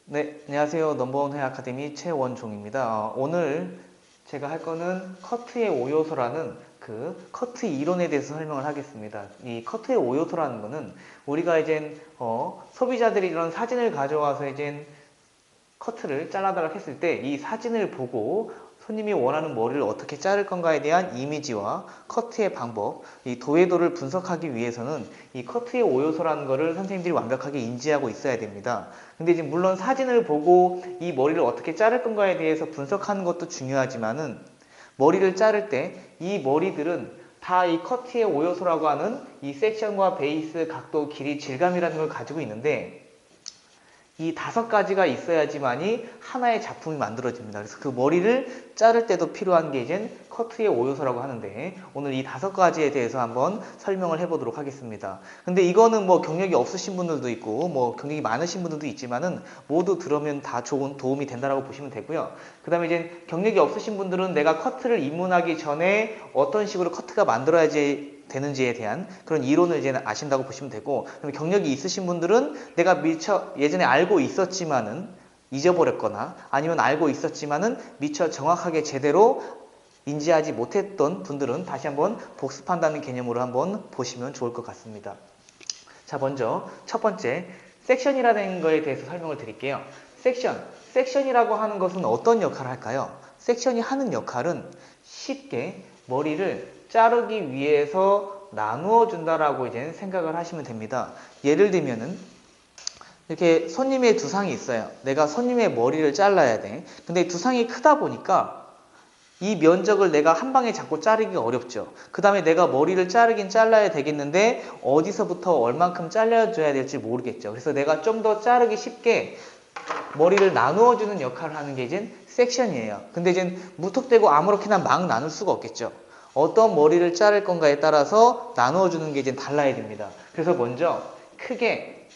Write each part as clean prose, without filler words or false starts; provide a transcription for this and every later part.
네, 안녕하세요. 넘버원 헤어 아카데미 최원종입니다. 오늘 제가 할 거는 커트의 5요소라는 그 커트 이론에 대해서 설명을 하겠습니다. 이 커트의 5요소라는 거는 우리가 이제 소비자들이 이런 사진을 가져와서 이제 커트를 잘라달라고 했을 때 이 사진을 보고 손님이 원하는 머리를 어떻게 자를 건가에 대한 이미지와 커트의 방법, 이 도해도를 분석하기 위해서는 이 커트의 5요소라는 거를 선생님들이 완벽하게 인지하고 있어야 됩니다. 근데 이제 물론 사진을 보고 이 머리를 어떻게 자를 건가에 대해서 분석하는 것도 중요하지만은 머리를 자를 때 이 머리들은 다 이 커트의 5요소라고 하는 이 섹션과 베이스, 각도, 길이, 질감이라는 걸 가지고 있는데 이 5가지가 있어야지만이 하나의 작품이 만들어집니다. 그래서 그 머리를 자를 때도 필요한 게 이제 커트의 5요소라고 하는데 오늘 이 5가지에 대해서 한번 설명을 해보도록 하겠습니다. 근데 이거는 뭐 경력이 없으신 분들도 있고 뭐 경력이 많으신 분들도 있지만은 모두 들으면 다 좋은 도움이 된다라고 보시면 되고요. 그 다음에 이제 경력이 없으신 분들은 내가 커트를 입문하기 전에 어떤 식으로 커트가 만들어야지 되는지에 대한 그런 이론을 이제 아신다고 보시면 되고, 그다음에 경력이 있으신 분들은 내가 미처 예전에 알고 있었지만은 잊어버렸거나 아니면 알고 있었지만은 미처 정확하게 제대로 인지하지 못했던 분들은 다시 한번 복습한다는 개념으로 한번 보시면 좋을 것 같습니다. 자, 먼저 첫 번째 섹션이라는 거에 대해서 설명을 드릴게요. 섹션이라고 하는 것은 어떤 역할을 할까요? 섹션이 하는 역할은 쉽게 머리를 자르기 위해서 나누어 준다라고 이제 생각을 하시면 됩니다. 예를 들면은 이렇게 손님의 두상이 있어요. 내가 손님의 머리를 잘라야 돼. 근데 두상이 크다 보니까 이 면적을 내가 한 방에 잡고 자르기가 어렵죠. 그 다음에 내가 머리를 자르긴 잘라야 되겠는데 어디서부터 얼만큼 잘라줘야 될지 모르겠죠. 그래서 내가 좀 더 자르기 쉽게 머리를 나누어주는 역할을 하는 게 이제 섹션이에요. 근데 이제 무턱대고 아무렇게나 막 나눌 수가 없겠죠. 어떤 머리를 자를 건가에 따라서 나누어주는 게 이제 달라야 됩니다. 그래서 먼저 크게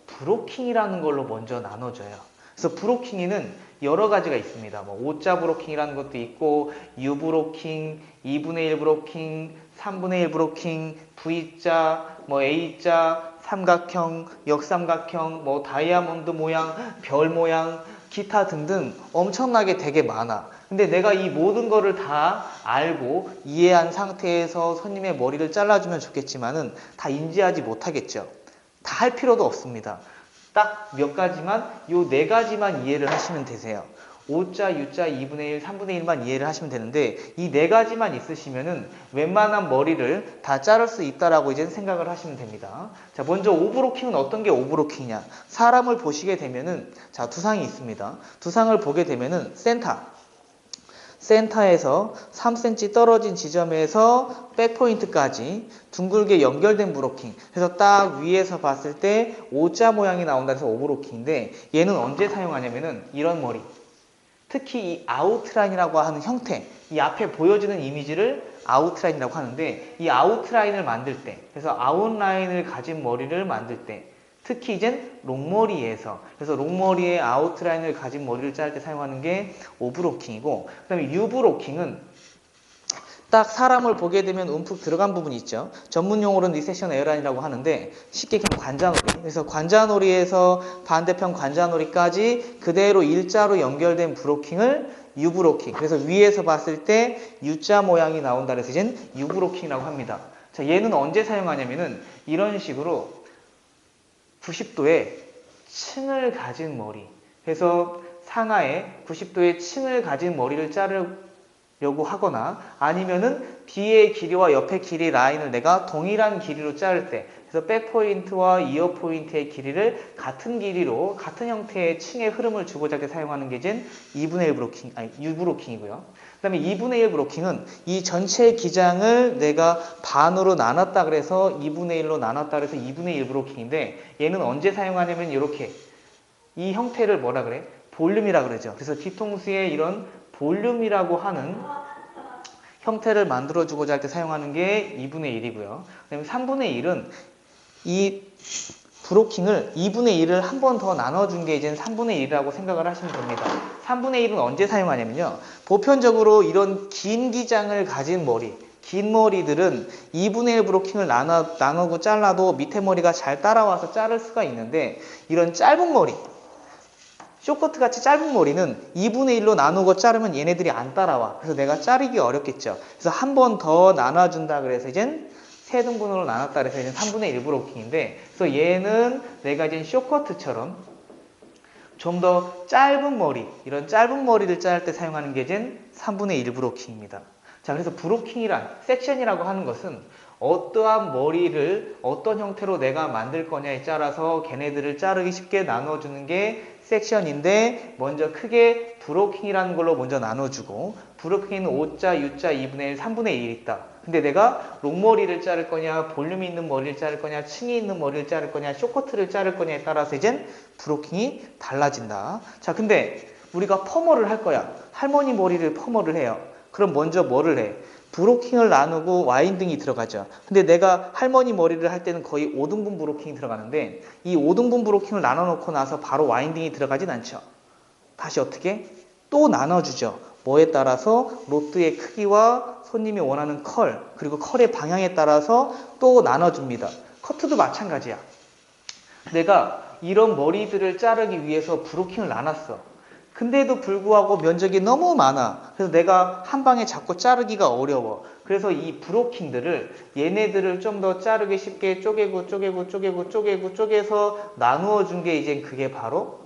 브로킹이라는 걸로 먼저 나눠줘요. 그래서 브로킹에는 여러 가지가 있습니다. 뭐 O자 브로킹이라는 것도 있고 U 브로킹, 2분의 1 브로킹, 3분의 1 브로킹, V자, 뭐 A자, 삼각형, 역삼각형, 뭐 다이아몬드 모양, 별 모양, 기타 등등 엄청나게 되게 많아. 근데 내가 이 모든 거를 다 알고 이해한 상태에서 손님의 머리를 잘라주면 좋겠지만은 다 인지하지 못하겠죠. 다 할 필요도 없습니다. 딱 몇 가지만, 요 4가지만 이해를 하시면 되세요. O자, U자, 2분의 1, 3분의 1만 이해를 하시면 되는데 이 4가지만 있으시면은 웬만한 머리를 다 자를 수 있다라고 이제 생각을 하시면 됩니다. 자, 먼저 오브로킹은 어떤 게 오브로킹이냐? 사람을 보시게 되면은 자, 두상이 있습니다. 두상을 보게 되면은 센터에서 3cm 떨어진 지점에서 백포인트까지 둥글게 연결된 브로킹. 그래서 딱 위에서 봤을 때 O자 모양이 나온다 해서 오브로킹인데 얘는 언제 사용하냐면은 이런 머리. 특히 이 아웃라인이라고 하는 형태, 이 앞에 보여지는 이미지를 아웃라인이라고 하는데 이 아웃라인을 만들 때, 그래서 아웃라인을 가진 머리를 만들 때 특히 이젠 롱머리에서, 그래서 롱머리에 아웃라인을 가진 머리를 자를 때 사용하는 게 오브로킹이고, 그 다음에 유브로킹은 딱 사람을 보게 되면 움푹 들어간 부분이 있죠. 전문 용어로는 리세션 에어라인이라고 하는데 쉽게 그냥 관자놀이. 그래서 관자놀이에서 반대편 관자놀이까지 그대로 일자로 연결된 브로킹을 유브로킹. 그래서 위에서 봤을 때 U자 모양이 나온다 그래서 이젠 유브로킹이라고 합니다. 자, 얘는 언제 사용하냐면은 이런 식으로 90도의 층을 가진 머리. 그래서 상하에 90도의 층을 가진 머리를 자르려고 하거나 아니면은 뒤의 길이와 옆의 길이 라인을 내가 동일한 길이로 자를 때, 그래서 백포인트와 이어 포인트의 길이를 같은 길이로 같은 형태의 층의 흐름을 주고자 할 때 사용하는 게 이제 2분의 1 브로킹, 아니 U 브로킹이고요. 그 다음에 2분의 1 브로킹은 이 전체 기장을 내가 반으로 나눴다 그래서 2분의 1로 나눴다 그래서 2분의 1 브로킹인데 얘는 언제 사용하냐면 이렇게 이 형태를 뭐라 그래? 볼륨이라 그러죠. 그래서 뒤통수에 이런 볼륨이라고 하는 형태를 만들어주고자 할 때 사용하는 게 2분의 1이고요. 그다음에 3분의 1은 이 브로킹을 2분의 1을 한 번 더 나눠준 게 이제 3분의 1이라고 생각을 하시면 됩니다. 3분의 1은 언제 사용하냐면요. 보편적으로 이런 긴 기장을 가진 머리, 긴 머리들은 2분의 1 브로킹을 나누고 잘라도 밑에 머리가 잘 따라와서 자를 수가 있는데 이런 짧은 머리, 쇼커트 같이 짧은 머리는 2분의 1로 나누고 자르면 얘네들이 안 따라와. 그래서 내가 자르기 어렵겠죠. 그래서 한 번 더 나눠준다 그래서 이젠 세 등분으로 나눴다 그래서 이제 3분의 1 브로킹인데, 그래서 얘는 내가 이제 쇼커트처럼 좀 더 짧은 머리, 이런 짧은 머리를 자를 때 사용하는 게 이제 3분의 1 브로킹입니다. 자, 그래서 브로킹이란, 섹션이라고 하는 것은 어떠한 머리를 어떤 형태로 내가 만들 거냐에 따라서 걔네들을 자르기 쉽게 나눠주는 게 섹션인데, 먼저 크게 브로킹이라는 걸로 먼저 나눠주고, 브로킹에는 5자, U자, 2분의 1, 3분의 1이 있다. 근데 내가 롱머리를 자를 거냐, 볼륨이 있는 머리를 자를 거냐, 층이 있는 머리를 자를 거냐, 쇼커트를 자를 거냐에 따라서 이젠 브로킹이 달라진다. 자, 근데 우리가 퍼머를 할 거야. 할머니 머리를 퍼머를 해요. 그럼 먼저 뭐를 해? 브로킹을 나누고 와인딩이 들어가죠. 근데 내가 할머니 머리를 할 때는 거의 5등분 브로킹이 들어가는데, 이 5등분 브로킹을 나눠놓고 나서 바로 와인딩이 들어가진 않죠. 다시 어떻게? 또 나눠주죠. 뭐에 따라서? 로트의 크기와 손님이 원하는 컬, 그리고 컬의 방향에 따라서 또 나눠줍니다. 커트도 마찬가지야. 내가 이런 머리들을 자르기 위해서 브로킹을 나눴어. 근데도 불구하고 면적이 너무 많아. 그래서 내가 한 방에 자꾸 자르기가 어려워. 그래서 이 브로킹들을, 얘네들을 좀 더 자르기 쉽게 쪼개서 나누어 준 게 이제 그게 바로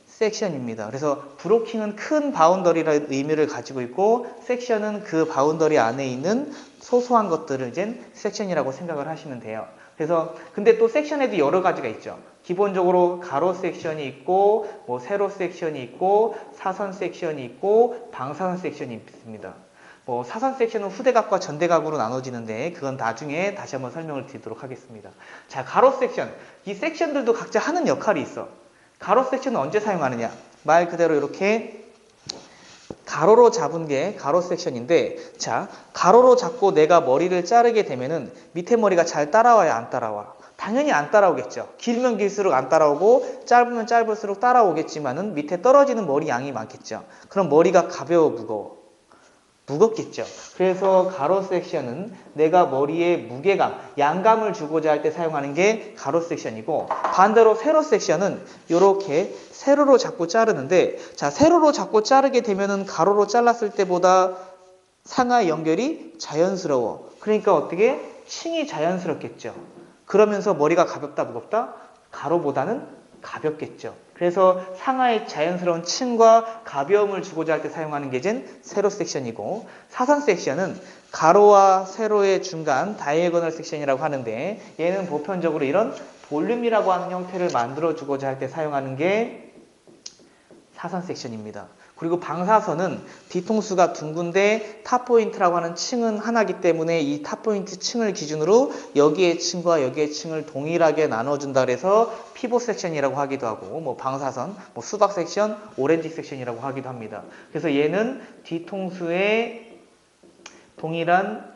섹션입니다. 그래서 브로킹은 큰 바운더리라는 의미를 가지고 있고, 섹션은 그 바운더리 안에 있는 소소한 것들을 이제 섹션이라고 생각을 하시면 돼요. 그래서 근데 또 섹션에도 여러 가지가 있죠. 기본적으로 가로 섹션이 있고, 뭐 세로 섹션이 있고, 사선 섹션이 있고, 방사선 섹션이 있습니다. 뭐 사선 섹션은 후대각과 전대각으로 나눠지는데 그건 나중에 다시 한번 설명을 드리도록 하겠습니다. 자, 가로 섹션. 이 섹션들도 각자 하는 역할이 있어. 가로 섹션은 언제 사용하느냐? 말 그대로 이렇게 가로로 잡은 게 가로 섹션인데, 자, 가로로 잡고 내가 머리를 자르게 되면은 밑에 머리가 잘 따라와야 안 따라와? 당연히 안 따라오겠죠. 길면 길수록 안 따라오고 짧으면 짧을수록 따라오겠지만은 밑에 떨어지는 머리 양이 많겠죠. 그럼 머리가 가벼워, 무거워? 무겁겠죠. 그래서 가로 섹션은 내가 머리에 무게감, 양감을 주고자 할 때 사용하는 게 가로 섹션이고, 반대로 세로 섹션은 이렇게 세로로 자꾸 자르는데, 자, 세로로 자꾸 자르게 되면은 가로로 잘랐을 때보다 상하 연결이 자연스러워. 그러니까 어떻게? 층이 자연스럽겠죠. 그러면서 머리가 가볍다, 무겁다? 가로보다는 가볍겠죠. 그래서 상하의 자연스러운 층과 가벼움을 주고자 할 때 사용하는 게 이제 세로 섹션이고, 사선 섹션은 가로와 세로의 중간 다이애고널 섹션이라고 하는데, 얘는 보편적으로 이런 볼륨이라고 하는 형태를 만들어 주고자 할 때 사용하는 게 사선 섹션입니다. 그리고 방사선은 뒤통수가 둥근데 탑포인트라고 하는 층은 하나이기 때문에 이 탑포인트 층을 기준으로 여기의 층과 여기의 층을 동일하게 나눠준다 그래서 피봇 섹션이라고 하기도 하고, 뭐 방사선, 뭐 수박 섹션, 오렌지 섹션이라고 하기도 합니다. 그래서 얘는 뒤통수에 동일한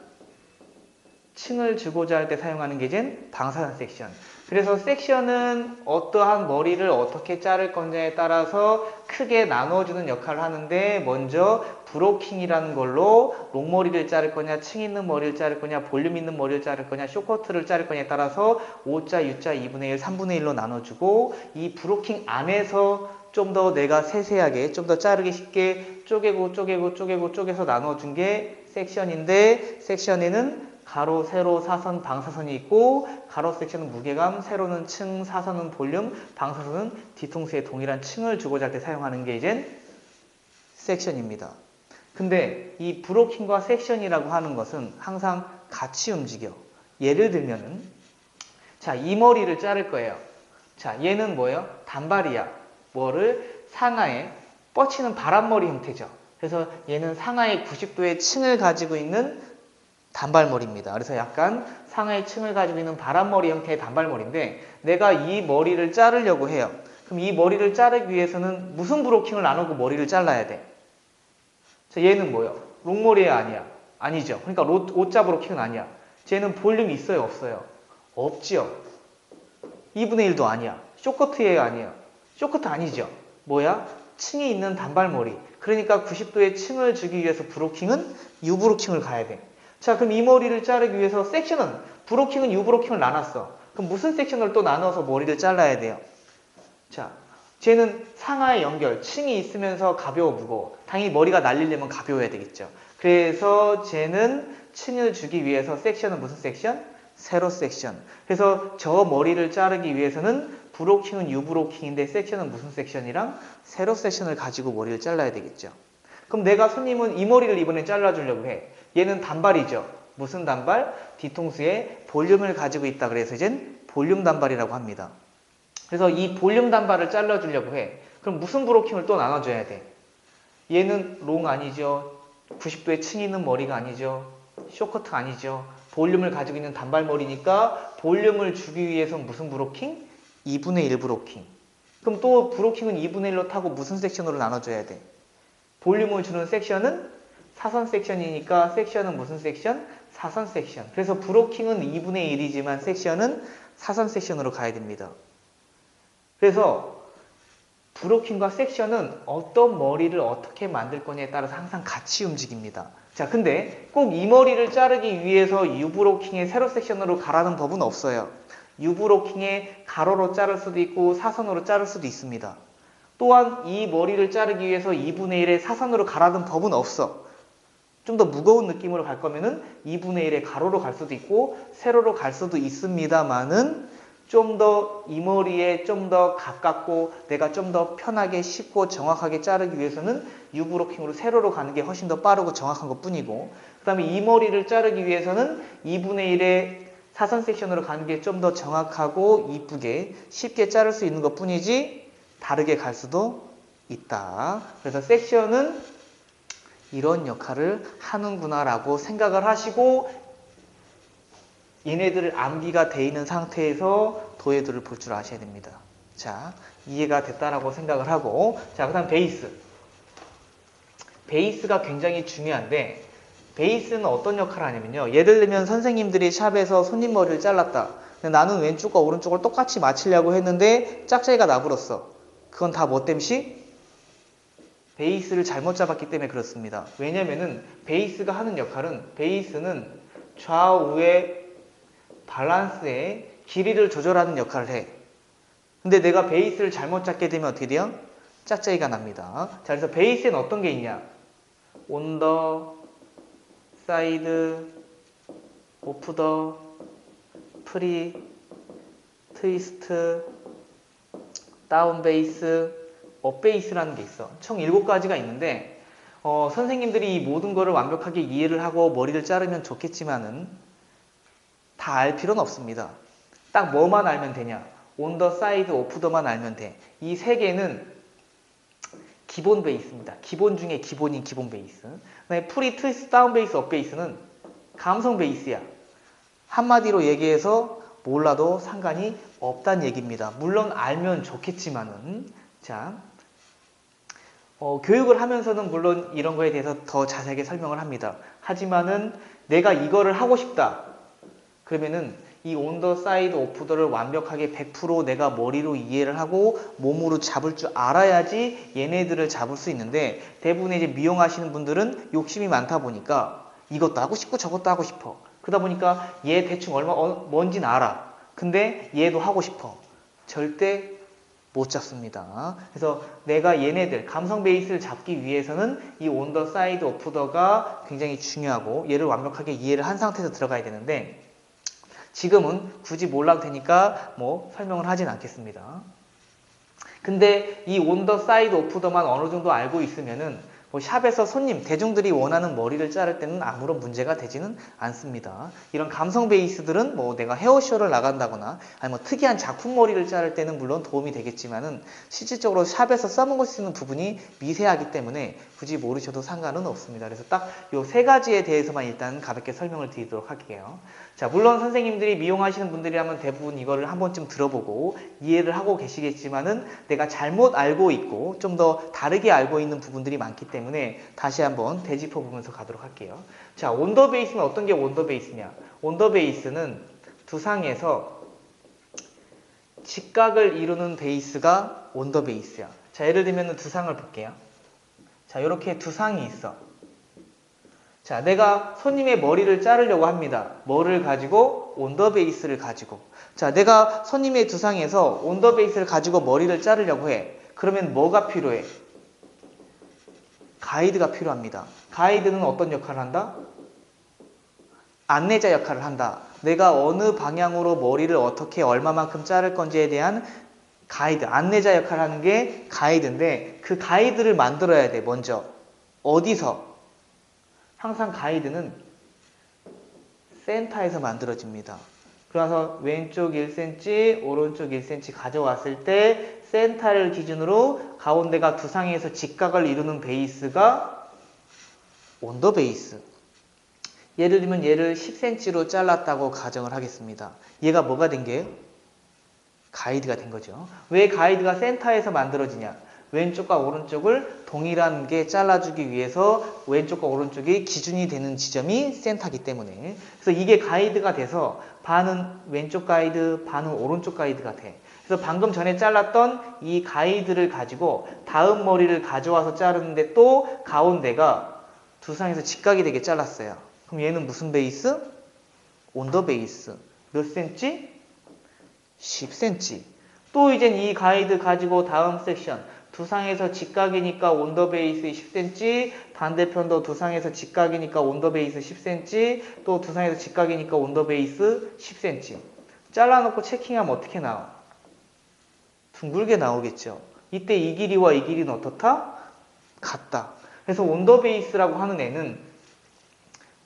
층을 주고자 할 때 사용하는 게 이제 방사선 섹션. 그래서 섹션은 어떠한 머리를 어떻게 자를 건지에 따라서 크게 나눠주는 역할을 하는데, 먼저 브로킹이라는 걸로 롱머리를 자를 거냐, 층 있는 머리를 자를 거냐, 볼륨 있는 머리를 자를 거냐, 쇼커트를 자를 거냐에 따라서 5자, U자, 2분의 1, 3분의 1로 나눠주고, 이 브로킹 안에서 좀 더 내가 세세하게, 좀 더 자르기 쉽게 쪼개서 나눠준 게 섹션인데, 섹션에는 가로, 세로, 사선, 방사선이 있고, 가로 섹션은 무게감, 세로는 층, 사선은 볼륨, 방사선은 뒤통수에 동일한 층을 주고자 할 때 사용하는 게 이제 섹션입니다. 근데 이 브로킹과 섹션이라고 하는 것은 항상 같이 움직여. 예를 들면은, 자, 이 머리를 자를 거예요. 자, 얘는 뭐예요? 단발이야. 뭐를? 상하에 뻗치는 바람머리 형태죠. 그래서 얘는 상하의 90도의 층을 가지고 있는 단발머리입니다. 그래서 약간 상하의 층을 가지고 있는 바람머리 형태의 단발머리인데, 내가 이 머리를 자르려고 해요. 그럼 이 머리를 자르기 위해서는 무슨 브로킹을 나누고 머리를 잘라야 돼? 자, 얘는 뭐예요? 롱머리야, 아니야? 아니죠. 그러니까 오자 브로킹은 아니야. 쟤는 볼륨이 있어요, 없어요? 없지요. 2분의 1도 아니야. 쇼커트예요, 아니에요? 쇼커트 아니죠. 뭐야? 층이 있는 단발머리. 그러니까 90도의 층을 주기 위해서 브로킹은 U 브로킹을 가야 돼. 자, 그럼 이 머리를 자르기 위해서 섹션은, 브로킹은 U 브로킹을 나눴어. 그럼 무슨 섹션을 또 나눠서 머리를 잘라야 돼요? 자, 쟤는 상하의 연결, 층이 있으면서 가벼워 무거워. 당연히 머리가 날리려면 가벼워야 되겠죠. 그래서 쟤는 층을 주기 위해서 섹션은 무슨 섹션? 세로 섹션. 그래서 저 머리를 자르기 위해서는 브로킹은 유브로킹인데 섹션은 무슨 섹션이랑 세로 섹션을 가지고 머리를 잘라야 되겠죠. 그럼 내가 손님은 이 머리를 이번에 잘라주려고 해. 얘는 단발이죠. 무슨 단발? 뒤통수에 볼륨을 가지고 있다. 그래서 이젠 볼륨 단발이라고 합니다. 그래서 이 볼륨 단발을 잘라주려고 해. 그럼 무슨 브로킹을 또 나눠줘야 돼? 얘는 롱 아니죠. 90도의 층이 있는 머리가 아니죠. 쇼커트 아니죠. 볼륨을 가지고 있는 단발머리니까 볼륨을 주기 위해서는 무슨 브로킹? 2분의 1 브로킹. 그럼 또 브로킹은 2분의 1로 타고 무슨 섹션으로 나눠줘야 돼? 볼륨을 주는 섹션은 사선 섹션이니까 섹션은 무슨 섹션? 사선 섹션. 그래서 브로킹은 2분의 1이지만 섹션은 사선 섹션으로 가야 됩니다. 그래서 브로킹과 섹션은 어떤 머리를 어떻게 만들 거냐에 따라서 항상 같이 움직입니다. 자, 근데 꼭 이 머리를 자르기 위해서 U브로킹의 세로 섹션으로 가라는 법은 없어요. U브로킹의 가로로 자를 수도 있고 사선으로 자를 수도 있습니다. 또한 이 머리를 자르기 위해서 2분의 1의 사선으로 가라는 법은 없어. 좀 더 무거운 느낌으로 갈 거면은 2분의 1의 가로로 갈 수도 있고 세로로 갈 수도 있습니다만은 좀 더 이 머리에 좀 더 가깝고 내가 좀 더 편하게 쉽고 정확하게 자르기 위해서는 U브로킹으로 세로로 가는 게 훨씬 더 빠르고 정확한 것 뿐이고 그 다음에 이 머리를 자르기 위해서는 2분의 1의 사선 섹션으로 가는 게 좀 더 정확하고 이쁘게 쉽게 자를 수 있는 것 뿐이지 다르게 갈 수도 있다. 그래서 섹션은 이런 역할을 하는구나 라고 생각을 하시고 얘네들을 암기가 돼 있는 상태에서 도해들을 볼 줄 아셔야 됩니다. 자, 이해가 됐다라고 생각을 하고 자, 그 다음 베이스. 베이스가 굉장히 중요한데 베이스는 어떤 역할을 하냐면요. 예를 들면 선생님들이 샵에서 손님 머리를 잘랐다. 근데 나는 왼쪽과 오른쪽을 똑같이 맞추려고 했는데 짝짝이가 나불었어. 그건 다 뭐 땜시? 베이스를 잘못 잡았기 때문에 그렇습니다. 왜냐면은 베이스가 하는 역할은 베이스는 좌우의 밸런스의 길이를 조절하는 역할을 해. 근데 내가 베이스를 잘못 잡게 되면 어떻게 돼요? 짝짝이가 납니다. 자, 그래서 베이스에는 어떤 게 있냐? 온더, 사이드, 오프더, 프리, 트위스트, 다운 베이스, 업 베이스라는 게 있어. 총 7가지가 있는데 선생님들이 이 모든 거를 완벽하게 이해를 하고 머리를 자르면 좋겠지만은 다 알 필요는 없습니다. 딱 뭐만 알면 되냐? 온더, 사이드, 오프더만 알면 돼. 이 3개는 기본 베이스입니다. 기본 중에 기본인 기본 베이스. 그다음에 프리, 트위스트, 다운 베이스, 업 베이스는 감성 베이스야. 한마디로 얘기해서 몰라도 상관이 없다는 얘기입니다. 물론 알면 좋겠지만은 자, 교육을 하면서는 물론 이런 거에 대해서 더 자세하게 설명을 합니다. 하지만은 내가 이거를 하고 싶다. 그러면은 이 온더, 사이드, 오프더를 완벽하게 100% 내가 머리로 이해를 하고 몸으로 잡을 줄 알아야지 얘네들을 잡을 수 있는데 대부분의 이제 미용하시는 분들은 욕심이 많다 보니까 이것도 하고 싶고 저것도 하고 싶어. 그러다 보니까 얘 대충 뭔지는 알아. 근데 얘도 하고 싶어. 절대 못 잡습니다. 그래서 내가 얘네들 감성 베이스를 잡기 위해서는 이 온더, 사이드, 오프더가 굉장히 중요하고 얘를 완벽하게 이해를 한 상태에서 들어가야 되는데 지금은 굳이 몰라도 되니까 뭐 설명을 하진 않겠습니다. 근데 이 온더, 사이드, 오프더만 어느 정도 알고 있으면은 뭐 샵에서 손님, 대중들이 원하는 머리를 자를 때는 아무런 문제가 되지는 않습니다. 이런 감성 베이스들은 뭐 내가 헤어쇼를 나간다거나 아니 뭐 특이한 작품 머리를 자를 때는 물론 도움이 되겠지만은 실질적으로 샵에서 써먹을 수 있는 부분이 미세하기 때문에 굳이 모르셔도 상관은 없습니다. 그래서 딱 요 3가지에 대해서만 일단 가볍게 설명을 드리도록 할게요. 자, 물론 선생님들이 미용하시는 분들이라면 대부분 이거를 한 번쯤 들어보고 이해를 하고 계시겠지만은 내가 잘못 알고 있고 좀 더 다르게 알고 있는 부분들이 많기 때문에 다시 한번 되짚어 보면서 가도록 할게요. 자, 온더 베이스는 어떤 게 온더 베이스냐? 온더 베이스는 두상에서 직각을 이루는 베이스가 온더 베이스야. 자, 예를 들면 두상을 볼게요. 자, 이렇게 두상이 있어. 자, 내가 손님의 머리를 자르려고 합니다. 뭐를 가지고? 온더 베이스를 가지고. 자, 내가 손님의 두상에서 온더 베이스를 가지고 머리를 자르려고 해. 그러면 뭐가 필요해? 가이드가 필요합니다. 가이드는 어떤 역할을 한다? 안내자 역할을 한다. 내가 어느 방향으로 머리를 어떻게 얼마만큼 자를 건지에 대한 가이드, 안내자 역할을 하는 게 가이드인데 그 가이드를 만들어야 돼, 먼저. 어디서? 항상 가이드는 센터에서 만들어집니다. 그래서 왼쪽 1cm, 오른쪽 1cm 가져왔을 때 센터를 기준으로 가운데가 두상에서 직각을 이루는 베이스가 온더 베이스. 예를 들면 얘를 10cm로 잘랐다고 가정을 하겠습니다. 얘가 뭐가 된 게요? 가이드가 된 거죠. 왜 가이드가 센터에서 만들어지냐? 왼쪽과 오른쪽을 동일한 게 잘라주기 위해서 왼쪽과 오른쪽이 기준이 되는 지점이 센터이기 때문에. 그래서 이게 가이드가 돼서 반은 왼쪽 가이드, 반은 오른쪽 가이드가 돼. 그래서 방금 전에 잘랐던 이 가이드를 가지고 다음 머리를 가져와서 자르는데 또 가운데가 두상에서 직각이 되게 잘랐어요. 그럼 얘는 무슨 베이스? 온더 베이스. 몇 센치? 10cm. 또 이젠 이 가이드 가지고 다음 섹션 두상에서 직각이니까 온더 베이스 10cm, 반대편도 두상에서 직각이니까 온더 베이스 10cm, 또 두상에서 직각이니까 온더 베이스 10cm. 잘라놓고 체킹하면 어떻게 나와? 둥글게 나오겠죠. 이때 이 길이와 이 길이는 어떻다? 같다. 그래서 온더 베이스라고 하는 애는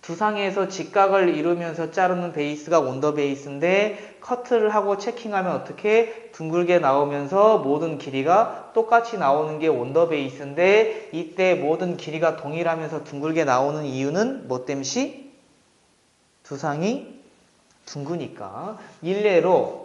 두상에서 직각을 이루면서 자르는 베이스가 온더 베이스인데 커트를 하고 체킹하면 어떻게 둥글게 나오면서 모든 길이가 똑같이 나오는 게 온더 베이스인데 이때 모든 길이가 동일하면서 둥글게 나오는 이유는 뭐 때문이? 두상이 둥그니까. 일례로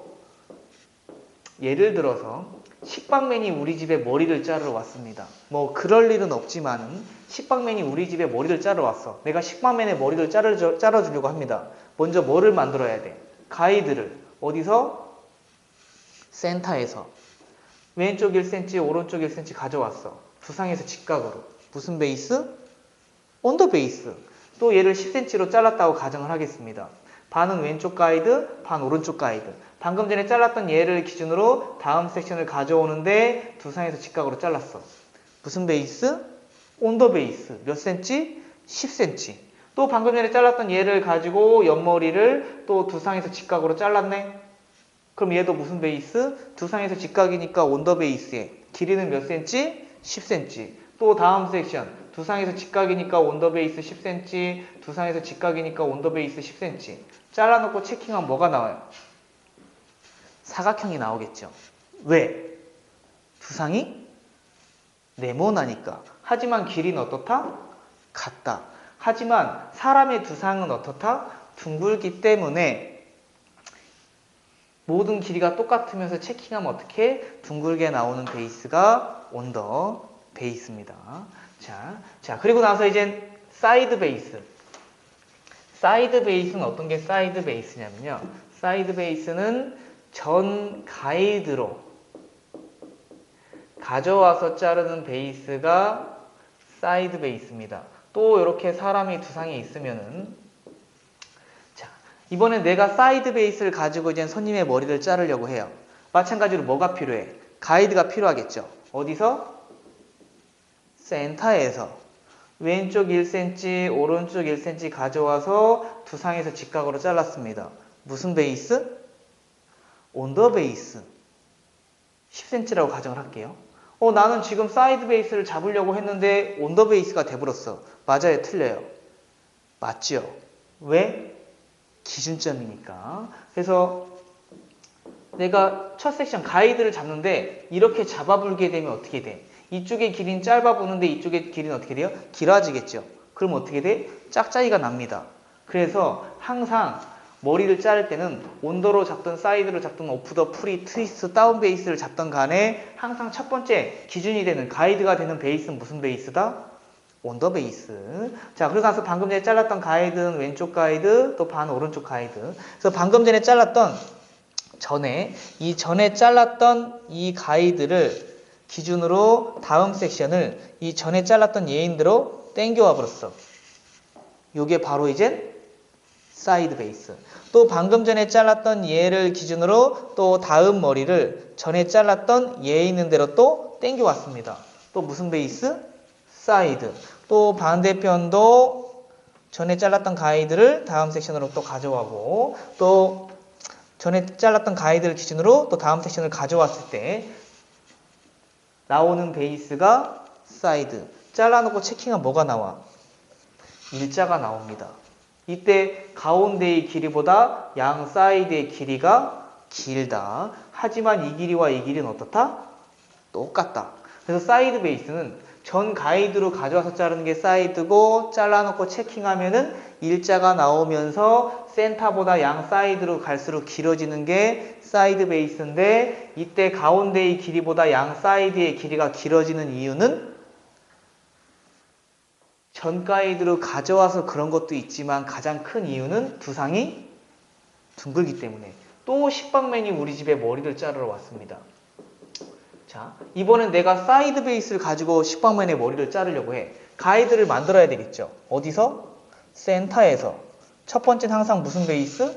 예를 들어서 식빵맨이 우리 집에 머리를 자르러 왔습니다. 뭐 그럴 일은 없지만은 식빵맨이 우리 집에 머리를 자르러 왔어. 내가 식빵맨의 머리를 자르주려고 합니다. 먼저 뭐를 만들어야 돼? 가이드를. 어디서? 센터에서. 왼쪽 1cm, 오른쪽 1cm 가져왔어. 두상에서 직각으로. 무슨 베이스? 온더 베이스. 또 얘를 10cm로 잘랐다고 가정을 하겠습니다. 반은 왼쪽 가이드, 반 오른쪽 가이드. 방금 전에 잘랐던 얘를 기준으로 다음 섹션을 가져오는데 두상에서 직각으로 잘랐어. 무슨 베이스? 온더 베이스. 몇 cm? 10cm. 또 방금 전에 잘랐던 얘를 가지고 옆머리를 또 두상에서 직각으로 잘랐네. 그럼 얘도 무슨 베이스? 두상에서 직각이니까 온더 베이스에 길이는 몇 cm? 10cm. 또 다음 섹션 두상에서 직각이니까 온더 베이스 10cm, 두상에서 직각이니까 온더 베이스 10cm. 잘라놓고 체킹하면 뭐가 나와요? 사각형이 나오겠죠. 왜? 두상이 네모나니까. 하지만 길이는 어떻다? 같다. 하지만 사람의 두상은 어떻다? 둥글기 때문에 모든 길이가 똑같으면서 체킹하면 어떻게? 둥글게 나오는 베이스가 온더 베이스입니다. 자, 그리고 나서 이제 사이드 베이스. 사이드 베이스는 어떤 게 사이드 베이스냐면요. 사이드 베이스는 전 가이드로 가져와서 자르는 베이스가 사이드 베이스입니다. 또 이렇게 사람이 두상이 있으면은 자, 이번엔 내가 사이드 베이스를 가지고 이제 손님의 머리를 자르려고 해요. 마찬가지로 뭐가 필요해? 가이드가 필요하겠죠. 어디서? 센터에서 왼쪽 1cm, 오른쪽 1cm 가져와서 두상에서 직각으로 잘랐습니다. 무슨 베이스? 온더 베이스 10cm라고 가정을 할게요. 나는 지금 사이드 베이스를 잡으려고 했는데 온더 베이스가 돼버렸어. 맞아요? 틀려요? 맞죠? 왜? 기준점이니까. 그래서 내가 첫 섹션 가이드를 잡는데 이렇게 잡아불게 되면 어떻게 돼? 이쪽의 길이는 짧아 보는데 이쪽의 길이는 어떻게 돼요? 길어지겠죠. 그럼 어떻게 돼? 짝짝이가 납니다. 그래서 항상 머리를 자를 때는 온더로 잡든 사이드로 잡든 오프 더 프리, 트위스트, 다운 베이스를 잡든 간에 항상 첫 번째 기준이 되는 가이드가 되는 베이스는 무슨 베이스다? 온더 베이스. 자, 그리고 나서 방금 전에 잘랐던 가이드는 왼쪽 가이드, 또 반 오른쪽 가이드. 그래서 방금 전에 잘랐던 전에 잘랐던 이 가이드를 기준으로 다음 섹션을 이 전에 잘랐던 예인대로 땡겨와 버렸어. 요게 바로 이제 사이드 베이스. 또 방금 전에 잘랐던 얘를 기준으로 또 다음 머리를 전에 잘랐던 얘 있는 대로 또 당겨왔습니다. 또 무슨 베이스? 사이드. 또 반대편도 전에 잘랐던 가이드를 다음 섹션으로 또 가져가고 또 전에 잘랐던 가이드를 기준으로 또 다음 섹션을 가져왔을 때 나오는 베이스가 사이드. 잘라놓고 체킹하면 뭐가 나와? 일자가 나옵니다. 이때 가운데의 길이보다 양 사이드의 길이가 길다. 하지만 이 길이와 이 길이는 어떻다? 똑같다. 그래서 사이드 베이스는 전 가이드로 가져와서 자르는 게 사이드고 잘라놓고 체킹하면은 일자가 나오면서 센터보다 양 사이드로 갈수록 길어지는 게 사이드 베이스인데 이때 가운데의 길이보다 양 사이드의 길이가 길어지는 이유는 전 가이드로 가져와서 그런 것도 있지만 가장 큰 이유는 두상이 둥글기 때문에. 또 식빵맨이 우리 집에 머리를 자르러 왔습니다. 자, 이번엔 내가 사이드 베이스를 가지고 식빵맨의 머리를 자르려고 해. 가이드를 만들어야 되겠죠. 어디서? 센터에서. 첫 번째는 항상 무슨 베이스?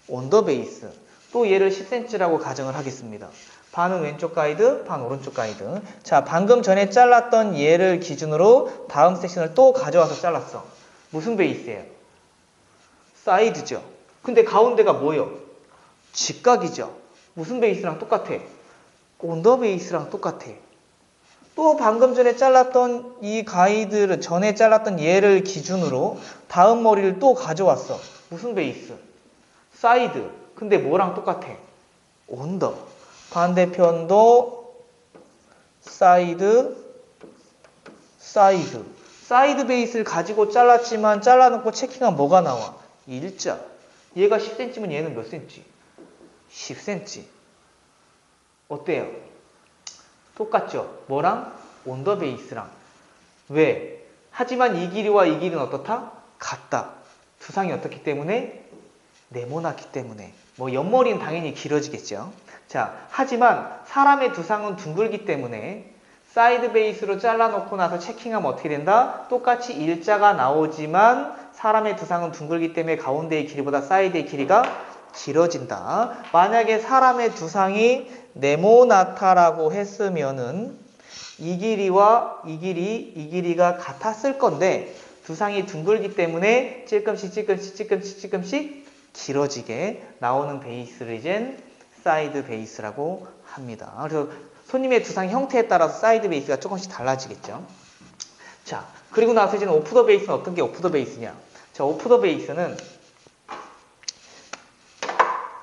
온더 베이스. 또 얘를 10cm라고 가정을 하겠습니다. 반은 왼쪽 가이드, 반 오른쪽 가이드. 자, 방금 전에 잘랐던 얘를 기준으로 다음 섹션을 또 가져와서 잘랐어. 무슨 베이스예요? 사이드죠. 근데 가운데가 뭐예요? 직각이죠. 무슨 베이스랑 똑같아? 온더 베이스랑 똑같아. 또 방금 전에 잘랐던 이 가이드를 전에 잘랐던 얘를 기준으로 다음 머리를 또 가져왔어. 무슨 베이스? 사이드. 근데 뭐랑 똑같아? 온더. 반대편도 사이드, 사이드. 사이드 베이스를 가지고 잘랐지만 잘라놓고 체킹하면 뭐가 나와? 일자. 얘가 10cm면 얘는 몇 cm? 10cm. 어때요? 똑같죠? 뭐랑? 온더 베이스랑. 왜? 하지만 이 길이와 이 길이는 어떻다? 같다. 두상이 어떻기 때문에? 네모나기 때문에. 뭐 옆머리는 당연히 길어지겠죠. 자, 하지만 사람의 두상은 둥글기 때문에 사이드 베이스로 잘라놓고 나서 체킹하면 어떻게 된다? 똑같이 일자가 나오지만 사람의 두상은 둥글기 때문에 가운데의 길이보다 사이드의 길이가 길어진다. 만약에 사람의 두상이 네모나타라고 했으면은 이 길이와 이 길이가 같았을 건데 두상이 둥글기 때문에 찔끔씩 길어지게 나오는 베이스를 이젠 사이드 베이스라고 합니다. 그래서 손님의 두상 형태에 따라서 사이드 베이스가 조금씩 달라지겠죠. 자, 그리고 나서 이제는 오프 더 베이스는 어떤 게 오프 더 베이스냐? 자, 오프 더 베이스는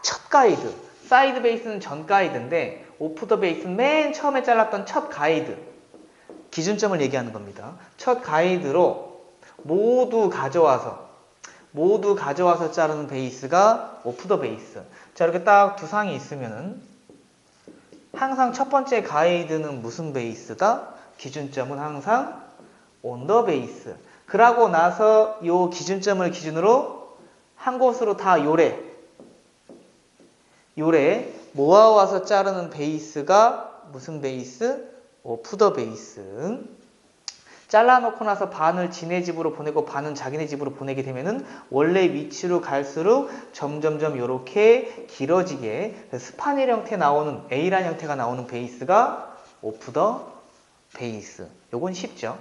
첫 가이드, 사이드 베이스는 전 가이드인데 오프 더 베이스는 맨 처음에 잘랐던 첫 가이드, 기준점을 얘기하는 겁니다. 첫 가이드로 모두 가져와서 자르는 베이스가 오프 더 베이스. 자, 이렇게 딱 두상이 있으면은 항상 첫 번째 가이드는 무슨 베이스다? 기준점은 항상 온 더 베이스. 그러고 나서 요 기준점을 기준으로 한 곳으로 다 요래 모아와서 자르는 베이스가 무슨 베이스? 오프 더 베이스. 잘라놓고 나서 반을 지네 집으로 보내고 반은 자기네 집으로 보내게 되면은 원래 위치로 갈수록 점점점 이렇게 길어지게 스파닐 형태 나오는 A란 형태가 나오는 베이스가 오프 더 베이스. 요건 쉽죠.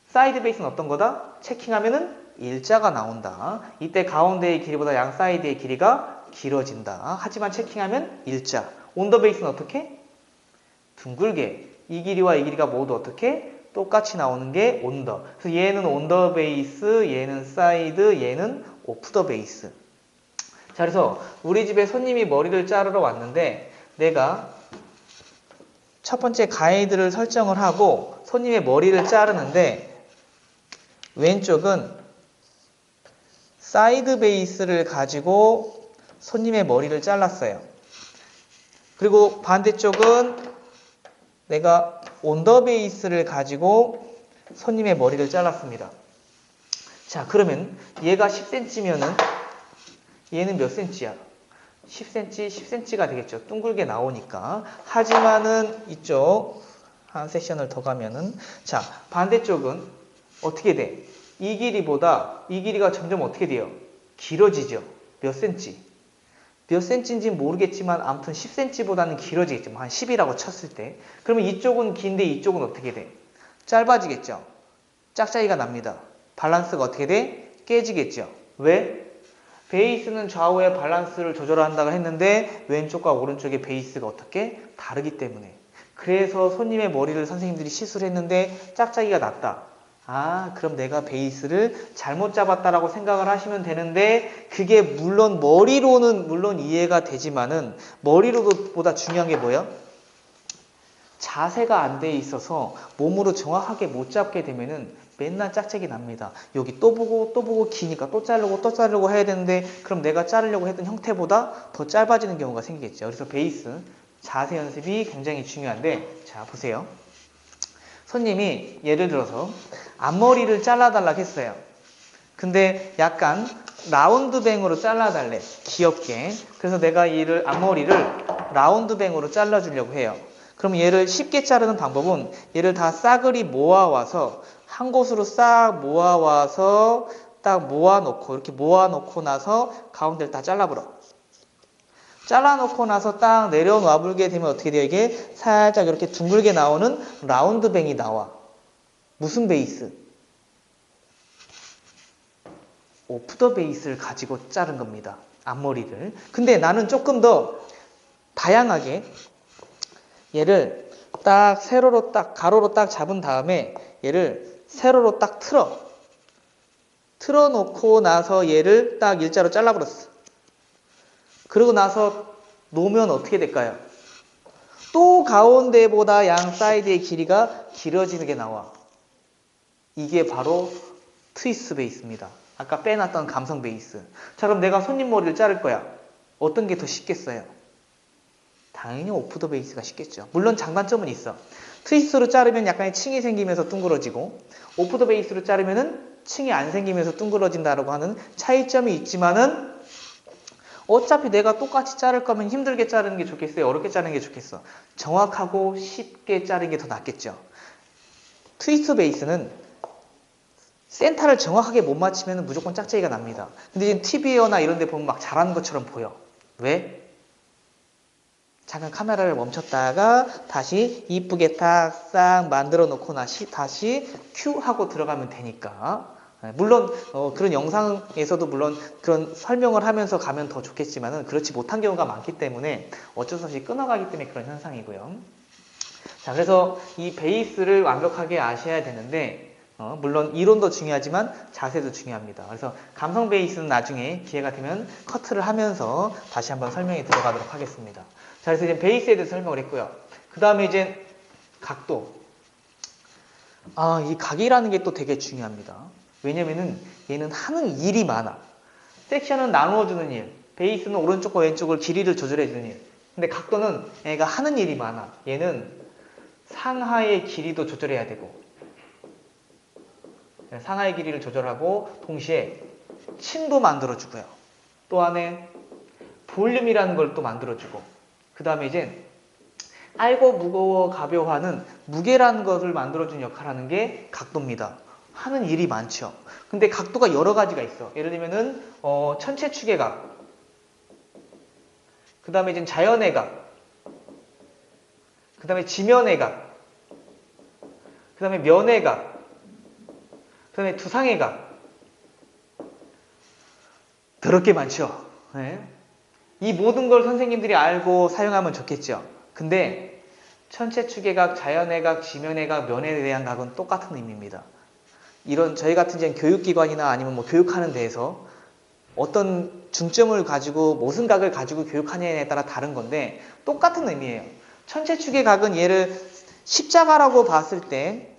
사이드 베이스는 어떤 거다? 체킹하면은 일자가 나온다. 이때 가운데의 길이보다 양 사이드의 길이가 길어진다. 하지만 체킹하면 일자. 온 더 베이스는 어떻게? 둥글게. 이 길이와 이 길이가 모두 어떻게? 똑같이 나오는 게 온더. 그래서 얘는 온더 베이스, 얘는 사이드, 얘는 오프 더 베이스. 자, 그래서 우리 집에 손님이 머리를 자르러 왔는데 내가 첫 번째 가이드를 설정을 하고 손님의 머리를 자르는데 왼쪽은 사이드 베이스를 가지고 손님의 머리를 잘랐어요. 그리고 반대쪽은 내가 온더 베이스를 가지고 손님의 머리를 잘랐습니다. 자, 그러면 얘가 10cm면은 얘는 몇 cm야? 10cm가 되겠죠. 둥글게 나오니까. 하지만은 이쪽 한 섹션을 더 가면은 자, 반대쪽은 어떻게 돼? 이 길이보다 이 길이가 점점 어떻게 돼요? 길어지죠. 몇 센치? 몇 센치인지 모르겠지만 아무튼 10cm보다는 길어지겠죠. 한 10이라고 쳤을 때. 그러면 이쪽은 긴데 이쪽은 어떻게 돼? 짧아지겠죠. 짝짝이가 납니다. 밸런스가 어떻게 돼? 깨지겠죠. 왜? 베이스는 좌우의 밸런스를 조절한다고 했는데 왼쪽과 오른쪽의 베이스가 어떻게? 다르기 때문에. 그래서 손님의 머리를 선생님들이 시술을 했는데 짝짝이가 났다. 아, 그럼 내가 베이스를 잘못 잡았다라고 생각을 하시면 되는데 그게 물론 머리로는 물론 이해가 되지만은 머리로보다 중요한 게 뭐예요? 자세가 안 돼 있어서 몸으로 정확하게 못 잡게 되면은 맨날 짝짝이 납니다. 여기 또 보고 기니까 또 자르고 해야 되는데 그럼 내가 자르려고 했던 형태보다 더 짧아지는 경우가 생기겠죠. 그래서 베이스 자세 연습이 굉장히 중요한데 자 보세요. 손님이 예를 들어서 앞머리를 잘라달라고 했어요. 근데 약간 라운드뱅으로 잘라달래. 귀엽게. 그래서 내가 이를 앞머리를 라운드뱅으로 잘라주려고 해요. 그럼 얘를 쉽게 자르는 방법은 얘를 다 싸그리 모아와서 한 곳으로 싹 모아와서 딱 모아놓고 이렇게 모아놓고 나서 가운데를 다 잘라버려. 잘라놓고 나서 딱 내려놔 불게 되면 어떻게 돼요? 이게 살짝 이렇게 둥글게 나오는 라운드뱅이 나와. 무슨 베이스? 오프 더 베이스를 가지고 자른 겁니다. 앞머리를. 근데 나는 조금 더 다양하게 얘를 딱 세로로 딱 가로로 딱 잡은 다음에 얘를 세로로 딱 틀어놓고 나서 얘를 딱 일자로 잘라버렸어. 그러고 나서 놓으면 어떻게 될까요? 또 가운데보다 양 사이드의 길이가 길어지는 게 나와. 이게 바로 트위스트 베이스입니다. 아까 빼놨던 감성 베이스. 자, 그럼 내가 손님 머리를 자를 거야. 어떤 게 더 쉽겠어요? 당연히 오프 더 베이스가 쉽겠죠. 물론 장단점은 있어. 트위스트로 자르면 약간의 층이 생기면서 둥그러지고 오프 더 베이스로 자르면은 층이 안 생기면서 둥그러진다라고 하는 차이점이 있지만은 어차피 내가 똑같이 자를 거면 힘들게 자르는 게 좋겠어요? 어렵게 자르는 게 좋겠어? 정확하고 쉽게 자르는 게 더 낫겠죠. 트위스트 베이스는 센터를 정확하게 못 맞추면 무조건 짝짝이가 납니다. 근데 지금 TV에나 이런 데 보면 막 잘하는 것처럼 보여. 왜? 잠깐 카메라를 멈췄다가 다시 이쁘게 탁싹 만들어 놓고 다시 큐 하고 들어가면 되니까. 물론 그런 영상에서도 물론 그런 설명을 하면서 가면 더 좋겠지만은 그렇지 못한 경우가 많기 때문에 어쩔 수 없이 끊어가기 때문에 그런 현상이고요. 자, 그래서 이 베이스를 완벽하게 아셔야 되는데 물론 이론도 중요하지만 자세도 중요합니다. 그래서 감성 베이스는 나중에 기회가 되면 커트를 하면서 다시 한번 설명에 들어가도록 하겠습니다. 자, 그래서 이제 베이스에 대해서 설명을 했고요. 그 다음에 이제 각도. 이 각이라는 게 또 되게 중요합니다. 왜냐면은 얘는 하는 일이 많아. 섹션은 나누어주는 일, 베이스는 오른쪽과 왼쪽을 길이를 조절해주는 일. 근데 각도는 얘가 하는 일이 많아. 얘는 상하의 길이도 조절해야 되고 상하의 길이를 조절하고 동시에 층도 만들어주고요. 또 안에 볼륨이라는 걸 또 만들어주고 그 다음에 이제 알고 무거워 가벼워하는 무게라는 것을 만들어주는 역할을 하는 게 각도입니다. 하는 일이 많죠. 근데 각도가 여러 가지가 있어. 예를 들면은 천체 추계각, 그 다음에 이제 자연의 각, 그 다음에 지면의 각, 그 다음에 면의 각, 그 다음에 두상의 각. 더럽게 많죠. 네. 이 모든 걸 선생님들이 알고 사용하면 좋겠죠. 근데 천체 추계각, 자연의 각, 지면의 각, 면에 대한 각은 똑같은 의미입니다. 이런 저희 같은 이제 교육기관이나 아니면 뭐 교육하는 데에서 어떤 중점을 가지고 무슨 각을 가지고 교육하느냐에 따라 다른 건데 똑같은 의미예요. 천체 추계각은 얘를 십자가라고 봤을 때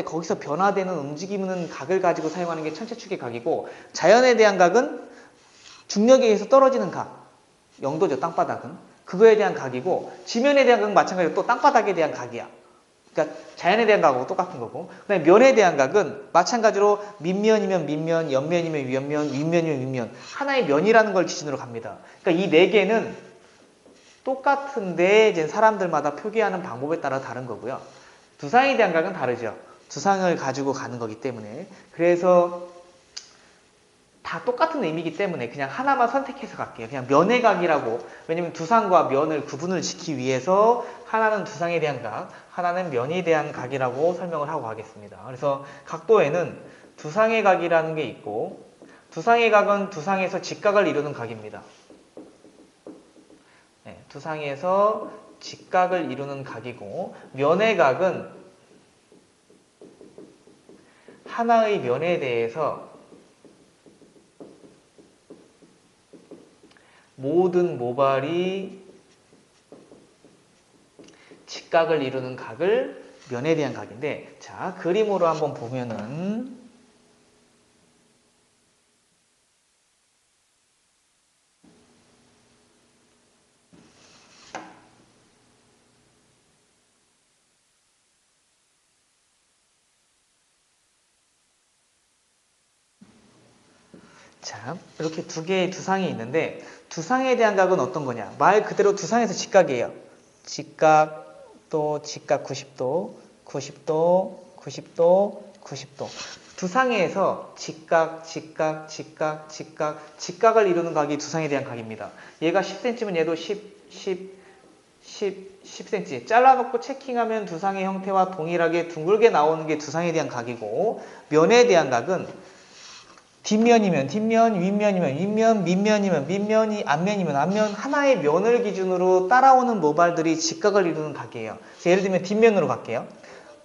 거기서 변화되는 움직이는 각을 가지고 사용하는 게 천체 추계각이고 자연에 대한 각은 중력에 의해서 떨어지는 각, 영도죠, 땅바닥은. 그거에 대한 각이고 지면에 대한 각은 마찬가지로 또 땅바닥에 대한 각이야. 그러니까 자연에 대한 각하고 똑같은 거고 그다음에 면에 대한 각은 마찬가지로 밑면이면 밑면, 옆면이면 옆면, 윗면이면 윗면 하나의 면이라는 걸 기준으로 갑니다. 그러니까 이 네 개는 똑같은데 이제 사람들마다 표기하는 방법에 따라 다른 거고요. 두상에 대한 각은 다르죠. 두상을 가지고 가는 거기 때문에 그래서 다 똑같은 의미이기 때문에 그냥 하나만 선택해서 갈게요. 그냥 면의 각이라고. 왜냐면 두상과 면을 구분을 짓기 위해서 하나는 두상에 대한 각, 하나는 면에 대한 각이라고 설명을 하고 가겠습니다. 그래서 각도에는 두상의 각이라는 게 있고, 두상의 각은 두상에서 직각을 이루는 각입니다. 네, 두상에서 직각을 이루는 각이고, 면의 각은 하나의 면에 대해서 모든 모발이 직각을 이루는 각을 면에 대한 각인데, 자, 그림으로 한번 보면은 자, 이렇게 두 개의 두상이 있는데 두상에 대한 각은 어떤 거냐? 말 그대로 두상에서 직각이에요. 직각, 또 직각 90도, 90도, 90도, 90도. 두상에서 직각, 직각, 직각, 직각, 직각을 이루는 각이 두상에 대한 각입니다. 얘가 10cm면 얘도 10cm. 잘라놓고 체킹하면 두상의 형태와 동일하게 둥글게 나오는 게 두상에 대한 각이고, 면에 대한 각은 뒷면이면 뒷면, 윗면이면 윗면, 밑면이면 밑면이, 앞면이면 앞면, 하나의 면을 기준으로 따라오는 모발들이 직각을 이루는 각이에요. 예를 들면 뒷면으로 갈게요.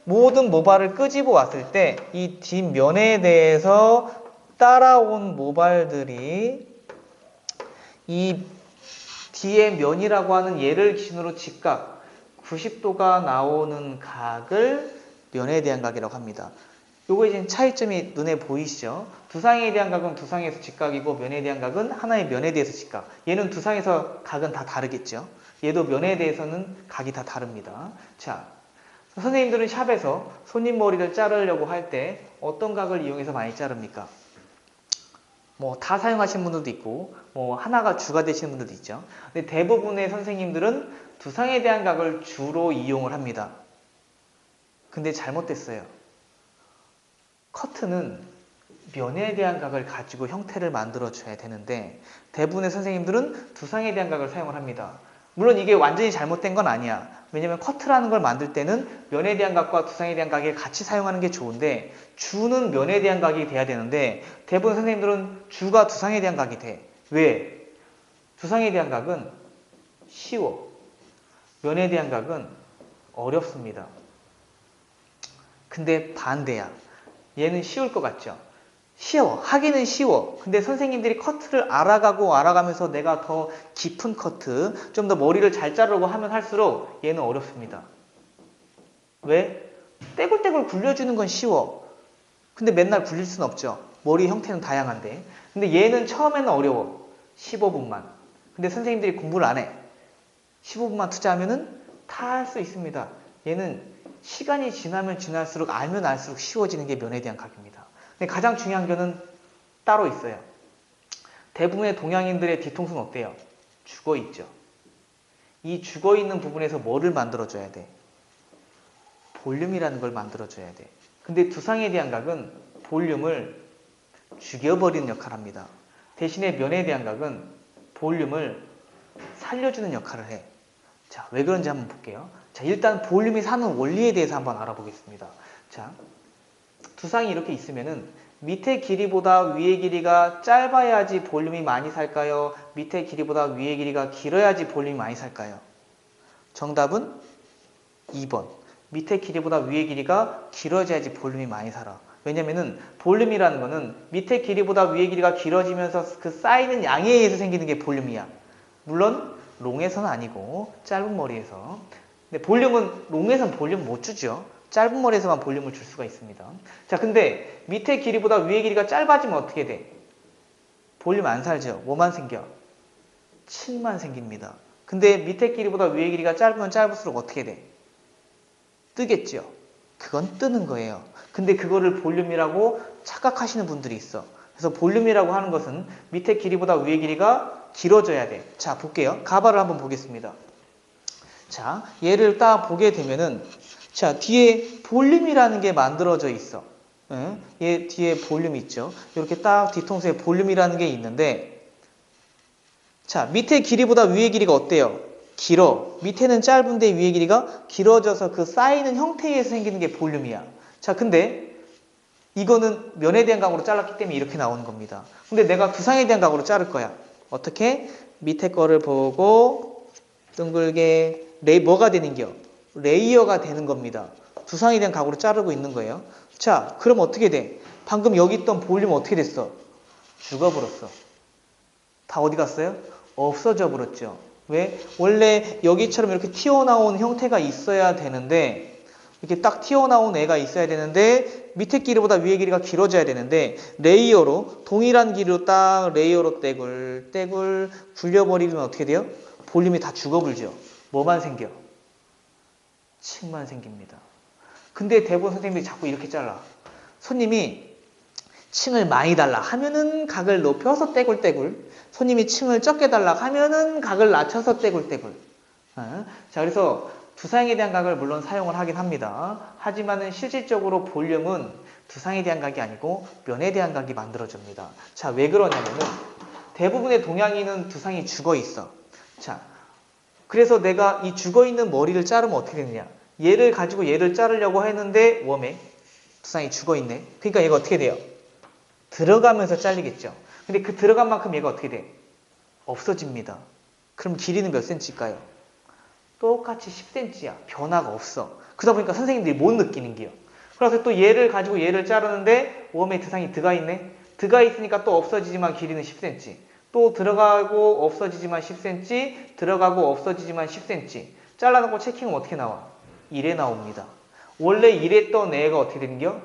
모든 모발을 끄집어 왔을 때 이 뒷면에 대해서 따라온 모발들이 이 뒤의 면이라고 하는 얘를 기준으로 직각 90도가 나오는 각을 면에 대한 각이라고 합니다. 요거 이제 차이점이 눈에 보이시죠? 두상에 대한 각은 두상에서 직각이고 면에 대한 각은 하나의 면에 대해서 직각. 얘는 두상에서 각은 다 다르겠죠? 얘도 면에 대해서는 각이 다 다릅니다. 자, 선생님들은 샵에서 손님 머리를 자르려고 할 때 어떤 각을 이용해서 많이 자릅니까? 뭐 다 사용하시는 분들도 있고 뭐 하나가 주가 되시는 분들도 있죠. 근데 대부분의 선생님들은 두상에 대한 각을 주로 이용을 합니다. 근데 잘못됐어요. 커트는 면에 대한 각을 가지고 형태를 만들어 줘야 되는데 대부분의 선생님들은 두상에 대한 각을 사용을 합니다. 물론 이게 완전히 잘못된 건 아니야. 왜냐면 커트라는 걸 만들 때는 면에 대한 각과 두상에 대한 각을 같이 사용하는 게 좋은데 주는 면에 대한 각이 돼야 되는데 대부분 선생님들은 주가 두상에 대한 각이 돼. 왜? 두상에 대한 각은 쉬워. 면에 대한 각은 어렵습니다. 근데 반대야. 얘는 쉬울 것 같죠? 쉬워. 하기는 쉬워. 근데 선생님들이 커트를 알아가면서 내가 더 깊은 커트, 좀 더 머리를 잘 자르려고 하면 할수록 얘는 어렵습니다. 왜? 떼굴떼굴 굴려주는 건 쉬워. 근데 맨날 굴릴 수는 없죠. 머리 형태는 다양한데. 근데 얘는 처음에는 어려워. 15분만. 근데 선생님들이 공부를 안 해. 15분만 투자하면은 다 할 수 있습니다. 얘는 시간이 지나면 지날수록 알면 알수록 쉬워지는 게 면에 대한 각입니다. 근데 가장 중요한 거는 따로 있어요. 대부분의 동양인들의 뒤통수는 어때요? 죽어있죠. 이 죽어있는 부분에서 뭐를 만들어줘야 돼? 볼륨이라는 걸 만들어줘야 돼. 근데 두상에 대한 각은 볼륨을 죽여버리는 역할을 합니다. 대신에 면에 대한 각은 볼륨을 살려주는 역할을 해. 자, 왜 그런지 한번 볼게요. 자, 일단 볼륨이 사는 원리에 대해서 한번 알아보겠습니다. 자, 두상이 이렇게 있으면은 밑에 길이보다 위의 길이가 짧아야지 볼륨이 많이 살까요? 밑에 길이보다 위의 길이가 길어야지 볼륨이 많이 살까요? 정답은 2번. 밑에 길이보다 위의 길이가 길어져야지 볼륨이 많이 살아. 왜냐면은 볼륨이라는 거는 밑에 길이보다 위의 길이가 길어지면서 그 쌓이는 양에 의해서 생기는 게 볼륨이야. 물론 롱에서는 아니고 짧은 머리에서. 근데 볼륨은 롱에서는 볼륨 못 주죠. 짧은 머리에서만 볼륨을 줄 수가 있습니다. 자, 근데 밑에 길이보다 위의 길이가 짧아지면 어떻게 돼? 볼륨 안 살죠? 뭐만 생겨? 층만 생깁니다. 근데 밑에 길이보다 위의 길이가 짧으면 짧을수록 어떻게 돼? 뜨겠죠? 그건 뜨는 거예요. 근데 그거를 볼륨이라고 착각하시는 분들이 있어. 그래서 볼륨이라고 하는 것은 밑에 길이보다 위의 길이가 길어져야 돼. 자, 볼게요. 가발을 한번 보겠습니다. 자, 얘를 딱 보게 되면은 자, 뒤에 볼륨이라는 게 만들어져 있어. 예? 얘 뒤에 볼륨이 있죠. 이렇게 딱 뒤통수에 볼륨이라는 게 있는데, 자, 밑에 길이보다 위의 길이가 어때요? 길어. 밑에는 짧은데 위의 길이가 길어져서 그 쌓이는 형태에 의해서 생기는 게 볼륨이야. 자, 근데 이거는 면에 대한 각으로 잘랐기 때문에 이렇게 나오는 겁니다. 근데 내가 두상에 대한 각으로 자를 거야. 어떻게? 밑에 거를 보고 둥글게 뭐가 되는겨? 레이어가 되는 겁니다. 두상에 대한 각으로 자르고 있는 거예요. 자, 그럼 어떻게 돼? 방금 여기 있던 볼륨 어떻게 됐어? 죽어버렸어. 다 어디 갔어요? 없어져 버렸죠. 왜? 원래 여기처럼 이렇게 튀어나온 형태가 있어야 되는데, 이렇게 딱 튀어나온 애가 있어야 되는데, 밑에 길이보다 위에 길이가 길어져야 되는데, 레이어로, 동일한 길이로 딱 레이어로 떼굴 굴려버리면 어떻게 돼요? 볼륨이 다 죽어불죠. 뭐만 생겨? 층만 생깁니다. 근데 대부분 선생님들이 자꾸 이렇게 잘라. 손님이 층을 많이 달라 하면은 각을 높여서 떼굴떼굴, 손님이 층을 적게 달라 하면은 각을 낮춰서 떼굴떼굴. 자, 그래서 두상에 대한 각을 물론 사용을 하긴 합니다. 하지만은 실질적으로 볼륨은 두상에 대한 각이 아니고 면에 대한 각이 만들어집니다. 자, 왜 그러냐면은 대부분의 동양인은 두상이 죽어 있어. 자, 그래서 내가 이 죽어 있는 머리를 자르면 어떻게 되느냐? 얘를 가지고 얘를 자르려고 했는데 웜에 두상이 죽어 있네. 그러니까 얘가 어떻게 돼요? 들어가면서 잘리겠죠. 근데 그 들어간 만큼 얘가 어떻게 돼? 없어집니다. 그럼 길이는 몇 cm일까요? 똑같이 10cm야. 변화가 없어. 그러다 보니까 선생님들이 못 느끼는 게요. 그래서 또 얘를 가지고 얘를 자르는데 웜에 두상이 들어가 있네. 들어가 있으니까 또 없어지지만 길이는 10cm. 또 들어가고 없어지지만 10cm. 들어가고 없어지지만 10cm. 잘라놓고 체킹하면 어떻게 나와? 1에 나옵니다. 원래 이랬던 애가 어떻게 되는겨?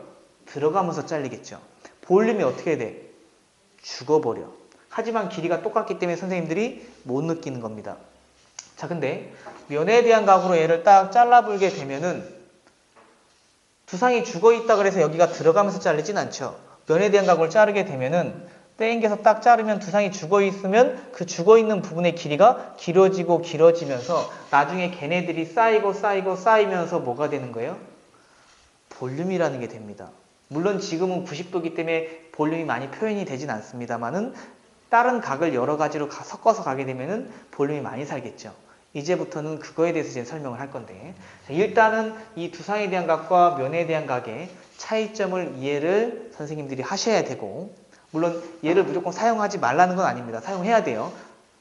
들어가면서 잘리겠죠. 볼륨이 어떻게 돼? 죽어버려. 하지만 길이가 똑같기 때문에 선생님들이 못 느끼는 겁니다. 자, 근데 면에 대한 각으로 얘를 딱 잘라불게 되면은 두상이 죽어있다 그래서 여기가 들어가면서 잘리진 않죠. 면에 대한 각을 자르게 되면은 땡겨서 딱 자르면 두상이 죽어있으면 그 죽어있는 부분의 길이가 길어지고 길어지면서 나중에 걔네들이 쌓이면서 뭐가 되는 거예요? 볼륨이라는 게 됩니다. 물론 지금은 90도기 때문에 볼륨이 많이 표현이 되진 않습니다만은 다른 각을 여러 가지로 섞어서 가게 되면은 볼륨이 많이 살겠죠. 이제부터는 그거에 대해서 이제 설명을 할 건데, 일단은 이 두상에 대한 각과 면에 대한 각의 차이점을 이해를 선생님들이 하셔야 되고, 물론 얘를 무조건 사용하지 말라는 건 아닙니다. 사용해야 돼요.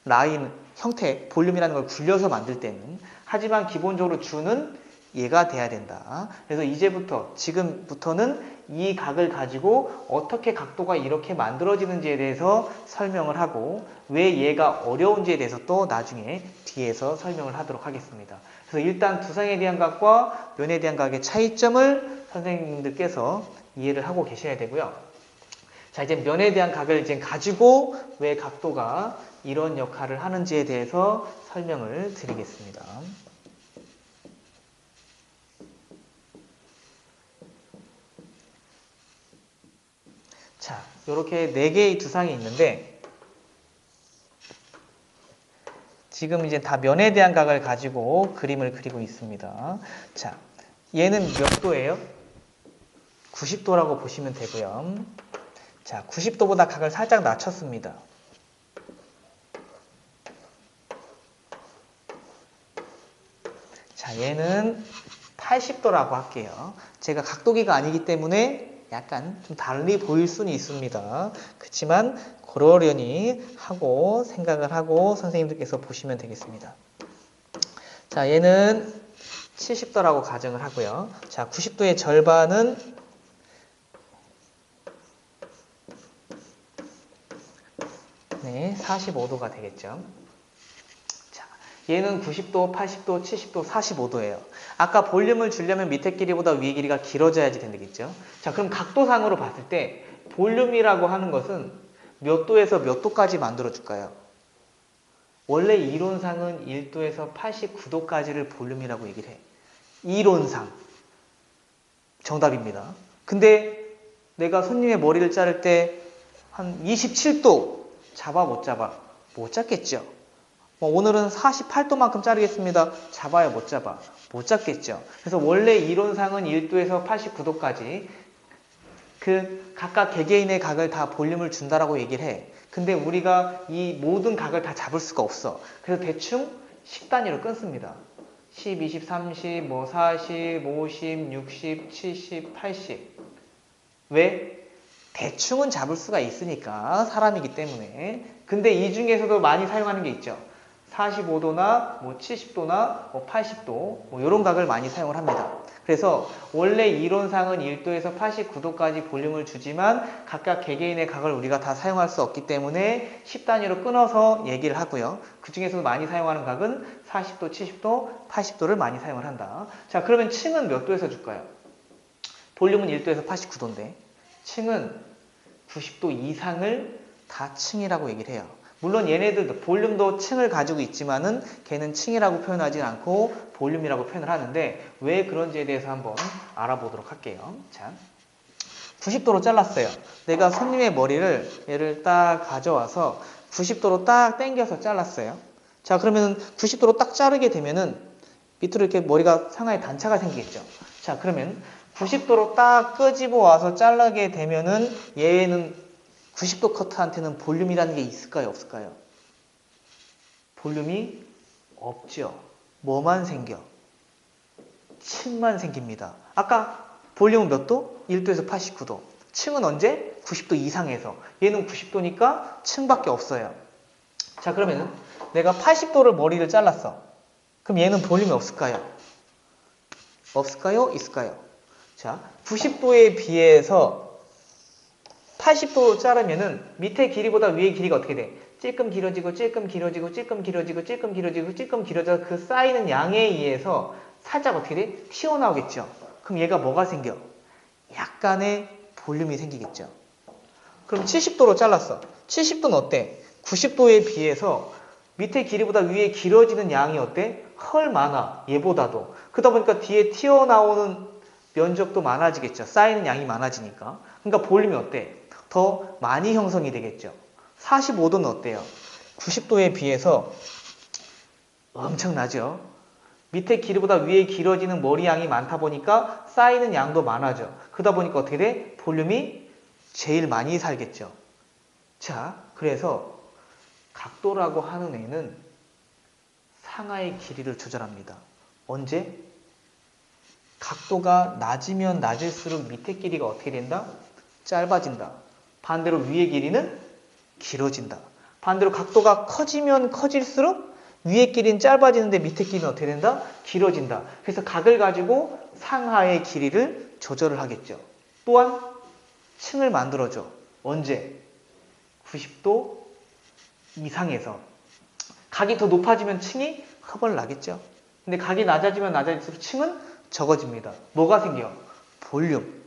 라인, 형태, 볼륨이라는 걸 굴려서 만들 때는. 하지만 기본적으로 주는 얘가 돼야 된다. 그래서 이제부터, 지금부터는 이 각을 가지고 어떻게 각도가 이렇게 만들어지는지에 대해서 설명을 하고, 왜 얘가 어려운지에 대해서 또 나중에 뒤에서 설명을 하도록 하겠습니다. 그래서 일단 두상에 대한 각과 면에 대한 각의 차이점을 선생님들께서 이해를 하고 계셔야 되고요. 자, 이제 면에 대한 각을 이제 가지고 왜 각도가 이런 역할을 하는지에 대해서 설명을 드리겠습니다. 자, 이렇게 4개의 두상이 있는데 지금 이제 다 면에 대한 각을 가지고 그림을 그리고 있습니다. 자, 얘는 몇 도예요? 90도라고 보시면 되고요. 자, 90도보다 각을 살짝 낮췄습니다. 자, 얘는 80도라고 할게요. 제가 각도기가 아니기 때문에 약간 좀 달리 보일 수는 있습니다. 그렇지만 그러려니 하고 생각을 하고 선생님들께서 보시면 되겠습니다. 자, 얘는 70도라고 가정을 하고요. 자, 90도의 절반은 네, 45도가 되겠죠. 자, 얘는 90도, 80도, 70도, 45도예요. 아까 볼륨을 주려면 밑에 길이보다 위에 길이가 길어져야지 되겠죠. 자, 그럼 각도상으로 봤을 때 볼륨이라고 하는 것은 몇 도에서 몇 도까지 만들어줄까요? 원래 이론상은 1도에서 89도까지를 볼륨이라고 얘기를 해. 이론상. 정답입니다. 근데 내가 손님의 머리를 자를 때 한 27도 잡아 못 잡아? 못 잡겠죠. 오늘은 48도만큼 자르겠습니다. 잡아야 못 잡아? 못 잡겠죠. 그래서 원래 이론상은 1도에서 89도까지 그 각각 개개인의 각을 다 볼륨을 준다라고 얘기를 해. 근데 우리가 이 모든 각을 다 잡을 수가 없어. 그래서 대충 10단위로 끊습니다. 10, 20, 30, 뭐 40, 50, 60, 70, 80. 왜? 대충은 잡을 수가 있으니까 사람이기 때문에. 근데 이 중에서도 많이 사용하는 게 있죠. 45도나 뭐 70도나 뭐 80도 뭐 이런 각을 많이 사용을 합니다. 그래서 원래 이론상은 1도에서 89도까지 볼륨을 주지만 각각 개개인의 각을 우리가 다 사용할 수 없기 때문에 10단위로 끊어서 얘기를 하고요. 그 중에서도 많이 사용하는 각은 40도, 70도, 80도를 많이 사용을 한다. 자, 그러면 층은 몇 도에서 줄까요? 볼륨은 1도에서 89도인데 층은 90도 이상을 다 층이라고 얘기를 해요. 물론 얘네들도 볼륨도 층을 가지고 있지만은 걔는 층이라고 표현하지 않고 볼륨이라고 표현을 하는데 왜 그런지에 대해서 한번 알아보도록 할게요. 자, 90도로 잘랐어요. 내가 손님의 머리를 얘를 딱 가져와서 90도로 딱 당겨서 잘랐어요. 자, 그러면 90도로 딱 자르게 되면은 밑으로 이렇게 머리가 상하에 단차가 생기겠죠. 자, 그러면 90도로 딱 끄집어 와서 자르게 되면은 얘는 90도 커트한테는 볼륨이라는 게 있을까요? 없을까요? 볼륨이 없죠. 뭐만 생겨? 층만 생깁니다. 아까 볼륨은 몇 도? 1도에서 89도. 층은 언제? 90도 이상에서. 얘는 90도니까 층밖에 없어요. 자, 그러면 내가 80도를 머리를 잘랐어. 그럼 얘는 볼륨이 없을까요? 없을까요? 있을까요? 자, 90도에 비해서 80도 자르면은 밑에 길이보다 위의 길이가 어떻게 돼? 찔끔 길어지고 찔끔 길어지고 찔끔 길어지고 찔끔 길어지고 찔끔 길어져 그 쌓이는 양에 의해서 살짝 어떻게 돼? 튀어나오겠죠. 그럼 얘가 뭐가 생겨? 약간의 볼륨이 생기겠죠. 그럼 70도로 잘랐어. 70도는 어때? 90도에 비해서 밑에 길이보다 위에 길어지는 양이 어때? 헐 많아. 얘보다도. 그러다 보니까 뒤에 튀어나오는 면적도 많아지겠죠. 쌓이는 양이 많아지니까. 그러니까 볼륨이 어때? 더 많이 형성이 되겠죠. 45도는 어때요? 90도에 비해서 엄청나죠. 밑에 길이보다 위에 길어지는 머리 양이 많다 보니까 쌓이는 양도 많아져. 그러다 보니까 어떻게 돼? 볼륨이 제일 많이 살겠죠. 자, 그래서 각도라고 하는 애는 상하의 길이를 조절합니다. 언제? 각도가 낮으면 낮을수록 밑에 길이가 어떻게 된다? 짧아진다. 반대로 위의 길이는 길어진다. 반대로 각도가 커지면 커질수록 위의 길이는 짧아지는데 밑에 길이는 어떻게 된다? 길어진다. 그래서 각을 가지고 상하의 길이를 조절을 하겠죠. 또한 층을 만들어줘. 언제? 90도 이상에서. 각이 더 높아지면 층이 흡을 나겠죠. 근데 각이 낮아지면 낮아질수록 층은 적어집니다. 뭐가 생겨? 볼륨.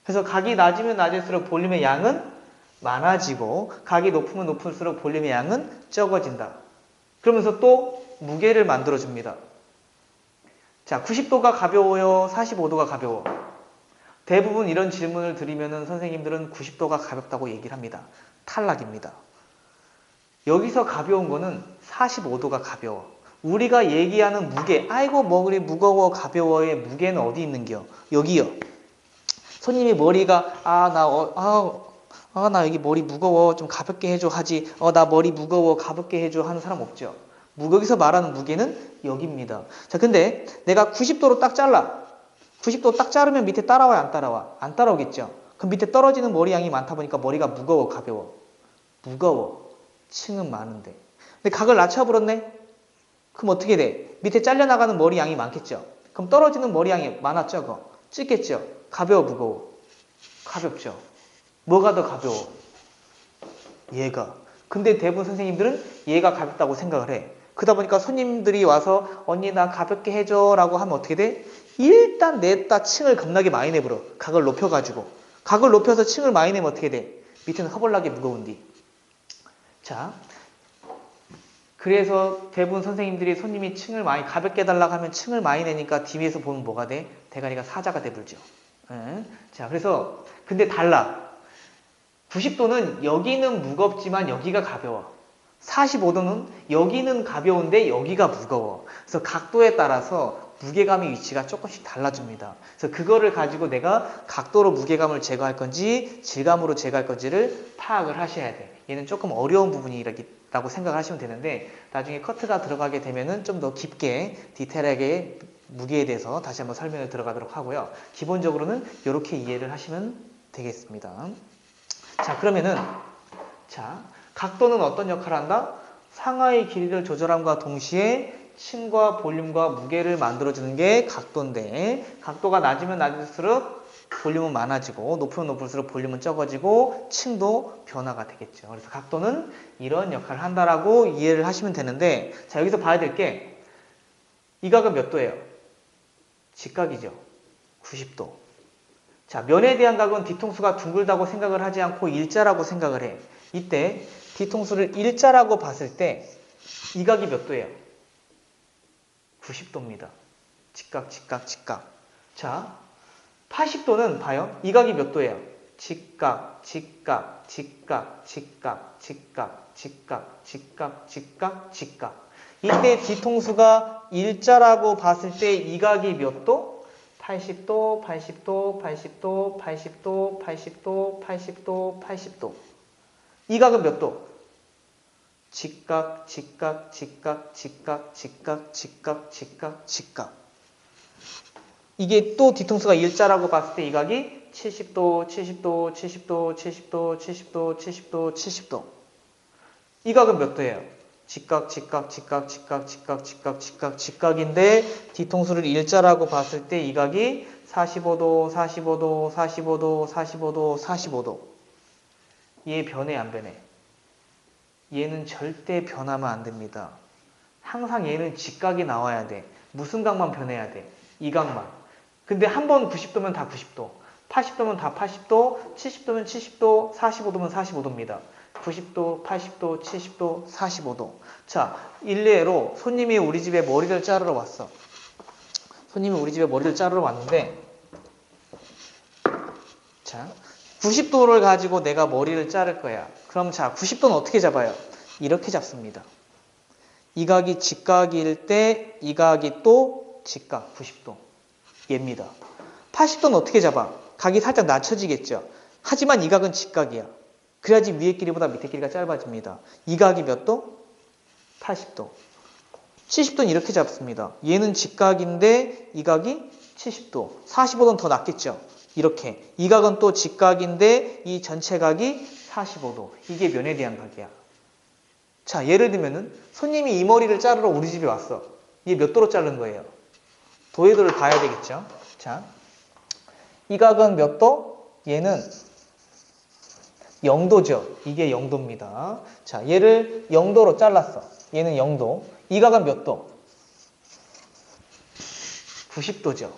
그래서 각이 낮으면 낮을수록 볼륨의 양은 많아지고 각이 높으면 높을수록 볼륨의 양은 적어진다. 그러면서 또 무게를 만들어줍니다. 자, 90도가 가벼워요? 45도가 가벼워? 대부분 이런 질문을 드리면 선생님들은 90도가 가볍다고 얘기를 합니다. 탈락입니다. 여기서 가벼운 거는 45도가 가벼워. 우리가 얘기하는 무게, 아이고 머리 무거워 가벼워의 무게는 어디 있는겨? 여기요. 손님이 머리가 나 여기 머리 무거워 좀 가볍게 해줘 하지 나 머리 무거워 가볍게 해줘 하는 사람 없죠. 여기서 말하는 무게는 여기입니다. 자, 근데 내가 90도로 딱 잘라. 90도 딱 자르면 밑에 따라와요? 안 따라와? 안 따라오겠죠. 그럼 밑에 떨어지는 머리 양이 많다 보니까 머리가 무거워 가벼워? 무거워. 층은 많은데. 근데 각을 낮춰버렸네? 그럼 어떻게 돼? 밑에 잘려나가는 머리 양이 많겠죠. 그럼 떨어지는 머리 양이 많아 적어? 찌겠죠. 가벼워 무거워? 가볍죠. 뭐가 더 가벼워? 얘가. 근데 대부분 선생님들은 얘가 가볍다고 생각을 해. 그러다 보니까 손님들이 와서 언니 나 가볍게 해줘 라고 하면 어떻게 돼? 일단 냈다 층을 겁나게 많이 내버려. 각을 높여가지고. 각을 높여서 층을 많이 내면 어떻게 돼? 밑에는 허벌나게 무거운디. 자, 그래서 대부분 선생님들이 손님이 층을 많이 가볍게 해달라고 하면 층을 많이 내니까 뒤에서 보면 뭐가 돼? 대가리가 사자가 돼불죠. 자, 그래서 근데 달라. 90도는 여기는 무겁지만 여기가 가벼워. 45도는 여기는 가벼운데 여기가 무거워. 그래서 각도에 따라서 무게감의 위치가 조금씩 달라집니다. 그래서 그거를 가지고 내가 각도로 무게감을 제거할 건지 질감으로 제거할 건지를 파악을 하셔야 돼. 얘는 조금 어려운 부분이라고 생각을 하시면 되는데 나중에 커트가 들어가게 되면은 좀 더 깊게 디테일하게 무게에 대해서 다시 한번 설명을 들어가도록 하고요. 기본적으로는 이렇게 이해를 하시면 되겠습니다. 자, 그러면은 자, 각도는 어떤 역할을 한다? 상하의 길이를 조절함과 동시에 층과 볼륨과 무게를 만들어주는 게 각도인데 각도가 낮으면 낮을수록 볼륨은 많아지고 높으면 높을수록 볼륨은 적어지고 층도 변화가 되겠죠. 그래서 각도는 이런 역할을 한다라고 이해를 하시면 되는데 자, 여기서 봐야 될 게 이 각은 몇 도예요? 직각이죠. 90도. 자, 면에 대한 각은 뒤통수가 둥글다고 생각을 하지 않고 일자라고 생각을 해. 이때 뒤통수를 일자라고 봤을 때 이 각이 몇 도예요? 90도입니다. 직각, 직각, 직각. 자, 80도는 봐요. 이 각이 몇 도예요? 직각, 직각, 직각, 직각, 직각, 직각, 직각, 직각, 직각. 이때 뒤통수가 일자라고 봤을 때 이 각이 몇 도? 80도, 80도, 80도, 80도, 80도, 80도, 80도. 이 각은 몇 도? 직각, 직각, 직각, 직각, 직각, 직각, 직각, 직각. 이게 또 뒤통수가 일자라고 봤을 때 이 각이 70도, 70도, 70도, 70도, 70도, 70도, 70도. 이 각은 몇 도예요? 직각, 직각, 직각, 직각, 직각, 직각, 직각, 직각인데 뒤통수를 일자라고 봤을 때 이 각이 45도, 45도, 45도, 45도, 45도. 얘 변해 안 변해? 얘는 절대 변하면 안 됩니다. 항상 얘는 직각이 나와야 돼. 무슨 각만 변해야 돼? 이 각만. 근데 한 번 90도면 다 90도, 80도면 다 80도, 70도면 70도, 45도면 45도입니다. 90도, 80도, 70도, 45도. 자, 일례로 손님이 우리 집에 머리를 자르러 왔어. 손님이 우리 집에 머리를 자르러 왔는데 자, 90도를 가지고 내가 머리를 자를 거야. 그럼 자, 90도는 어떻게 잡아요? 이렇게 잡습니다. 이 각이 직각일 때 이 각이 또 직각 90도. 얘입니다. 80도는 어떻게 잡아? 각이 살짝 낮춰지겠죠. 하지만 이 각은 직각이야. 그래야지 위에 길이보다 밑에 길이가 짧아집니다. 이 각이 몇 도? 80도. 70도는 이렇게 잡습니다. 얘는 직각인데 이 각이 70도. 45도는 더 낮겠죠. 이렇게. 이 각은 또 직각인데 이 전체 각이 45도. 이게 면에 대한 각이야. 자, 예를 들면은 손님이 이 머리를 자르러 우리 집에 왔어. 얘 몇 도로 자른 거예요? 도의도를 봐야 되겠죠. 자, 이 각은 몇 도? 얘는 0도죠. 이게 0도입니다. 자, 얘를 0도로 잘랐어. 얘는 0도. 이 각은 몇 도? 90도죠.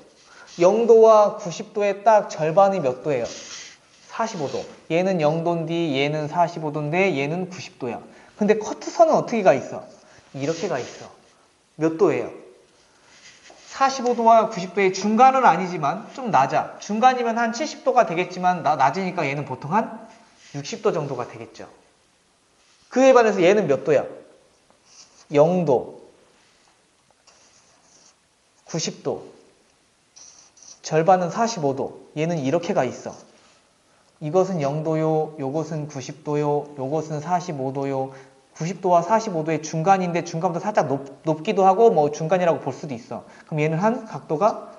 0도와 90도의 딱 절반이 몇 도예요? 45도. 얘는 0도인데 얘는 45도인데 얘는 90도야. 근데 커트선은 어떻게 가 있어? 이렇게 가 있어. 몇 도예요? 45도와 90도의 중간은 아니지만 좀 낮아. 중간이면 한 70도가 되겠지만 낮으니까 얘는 보통 한 60도 정도가 되겠죠. 그에 반해서 얘는 몇 도야? 0도, 90도, 절반은 45도. 얘는 이렇게 가 있어. 이것은 0도요, 요것은 90도요, 요것은 45도요. 90도와 45도의 중간인데 중간보다 살짝 높기도 하고 뭐 중간이라고 볼 수도 있어. 그럼 얘는 한 각도가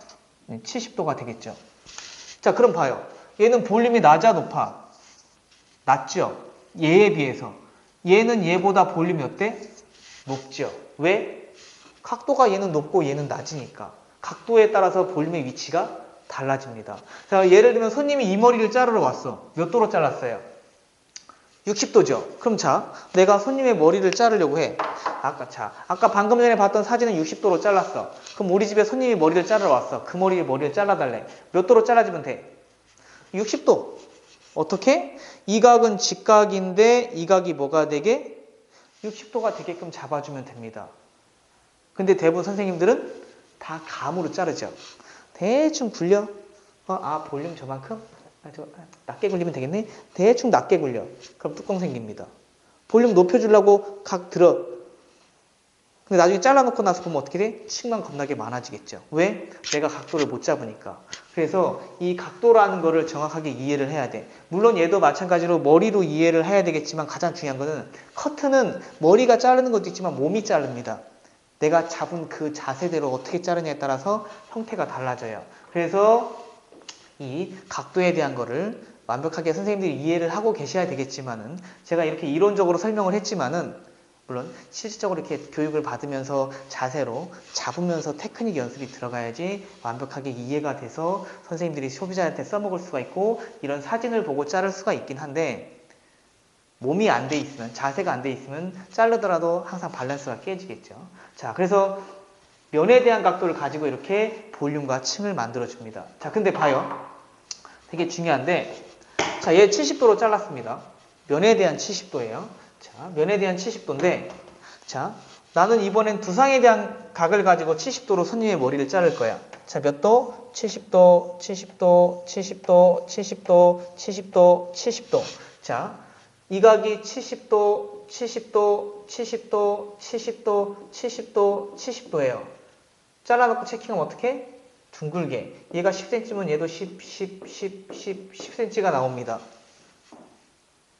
70도가 되겠죠. 자, 그럼 봐요. 얘는 볼륨이 낮아, 높아? 낮죠? 얘에 비해서. 얘는 얘보다 볼륨이 어때? 높죠. 왜? 각도가 얘는 높고 얘는 낮으니까. 각도에 따라서 볼륨의 위치가 달라집니다. 자, 예를 들면 손님이 이 머리를 자르러 왔어. 몇 도로 잘랐어요? 60도죠. 그럼 자, 내가 손님의 머리를 자르려고 해. 아까 방금 전에 봤던 사진은 60도로 잘랐어. 그럼 우리 집에 손님이 머리를 자르러 왔어. 그 머리를 잘라달래. 몇 도로 잘라주면 돼? 60도. 어떻게? 이 각은 직각인데 이 각이 뭐가 되게? 60도가 되게끔 잡아주면 됩니다. 근데 대부분 선생님들은 다 감으로 자르죠. 대충 굴려. 볼륨 저만큼? 낮게 굴리면 되겠네? 대충 낮게 굴려. 그럼 뚜껑 생깁니다. 볼륨 높여주려고 각 들어. 근데 나중에 잘라놓고 나서 보면 어떻게 돼? 층만 겁나게 많아지겠죠. 왜? 내가 각도를 못 잡으니까. 그래서 이 각도라는 거를 정확하게 이해를 해야 돼. 물론 얘도 마찬가지로 머리로 이해를 해야 되겠지만 가장 중요한 거는 커트는 머리가 자르는 것도 있지만 몸이 자릅니다. 내가 잡은 그 자세대로 어떻게 자르냐에 따라서 형태가 달라져요. 그래서 이 각도에 대한 거를 완벽하게 선생님들이 이해를 하고 계셔야 되겠지만은 제가 이렇게 이론적으로 설명을 했지만은 물론 실질적으로 이렇게 교육을 받으면서 자세로 잡으면서 테크닉 연습이 들어가야지 완벽하게 이해가 돼서 선생님들이 소비자한테 써먹을 수가 있고 이런 사진을 보고 자를 수가 있긴 한데 몸이 안 돼 있으면 자세가 안 돼 있으면 자르더라도 항상 밸런스가 깨지겠죠. 자, 그래서 면에 대한 각도를 가지고 이렇게 볼륨과 층을 만들어 줍니다. 자, 근데 봐요. 되게 중요한데 자, 얘 70도로 잘랐습니다. 면에 대한 70도예요. 자, 면에 대한 70도인데 자, 나는 이번엔 두상에 대한 각을 가지고 70도로 손님의 머리를 자를 거야. 자, 몇 도? 70도, 70도, 70도, 70도, 70도, 70도. 자, 이 각이 70도, 70도, 70도, 70도, 70도, 70도예요. 잘라놓고 체킹하면 어떻게? 둥글게. 얘가 10cm면 얘도 10cm가 나옵니다.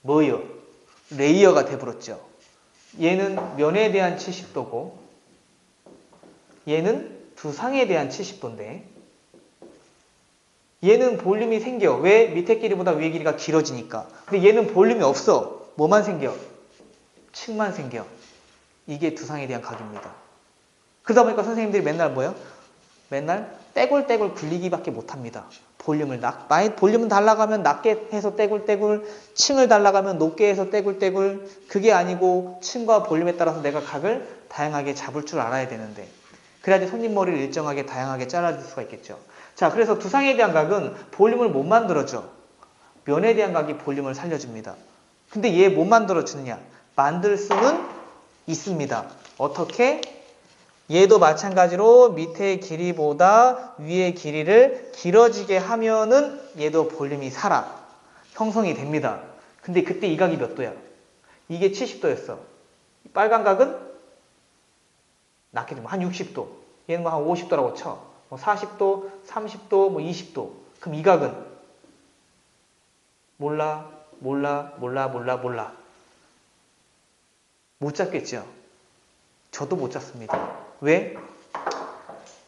뭐요? 레이어가 돼버렸죠. 얘는 면에 대한 70도고 얘는 두상에 대한 70도인데 얘는 볼륨이 생겨. 왜? 밑에 길이보다 위에 길이가 길어지니까. 근데 얘는 볼륨이 없어. 뭐만 생겨? 층만 생겨. 이게 두상에 대한 각입니다. 그러다 보니까 선생님들이 맨날 뭐예요? 맨날 떼굴떼굴 굴리기밖에 못합니다. 볼륨을 많이 볼륨은 달라가면 낮게 해서 떼굴떼굴, 층을 달라가면 높게 해서 떼굴떼굴. 그게 아니고 층과 볼륨에 따라서 내가 각을 다양하게 잡을 줄 알아야 되는데 그래야지 손님 머리를 일정하게 다양하게 잘라줄 수가 있겠죠. 자, 그래서 두상에 대한 각은 볼륨을 못 만들어줘. 면에 대한 각이 볼륨을 살려줍니다. 근데 얘 못 만들어주느냐? 만들 수는 있습니다. 어떻게? 얘도 마찬가지로 밑의 길이보다 위의 길이를 길어지게 하면은 얘도 볼륨이 살아. 형성이 됩니다. 근데 그때 이 각이 몇 도야? 이게 70도였어. 빨간 각은 낮게 되면 한 60도. 얘는 뭐 한 50도라고 쳐. 뭐 40도, 30도, 뭐 20도. 그럼 이 각은 몰라. 못 잡겠죠. 저도 못 잡습니다. 왜?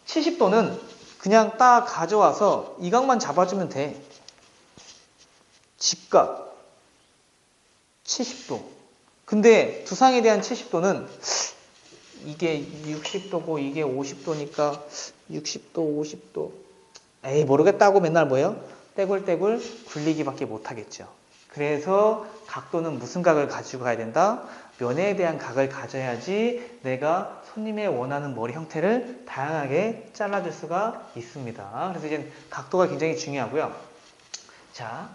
70도는 그냥 딱 가져와서 이 각만 잡아주면 돼. 직각 70도. 근데 두상에 대한 70도는 이게 60도고 이게 50도니까 60도, 50도. 에이 모르겠다고 맨날 뭐예요? 떼굴떼굴 굴리기밖에 못하겠죠. 그래서 각도는 무슨 각을 가지고 가야 된다? 면에 대한 각을 가져야지 내가 손님의 원하는 머리 형태를 다양하게 잘라줄 수가 있습니다. 그래서 이제 각도가 굉장히 중요하고요. 자,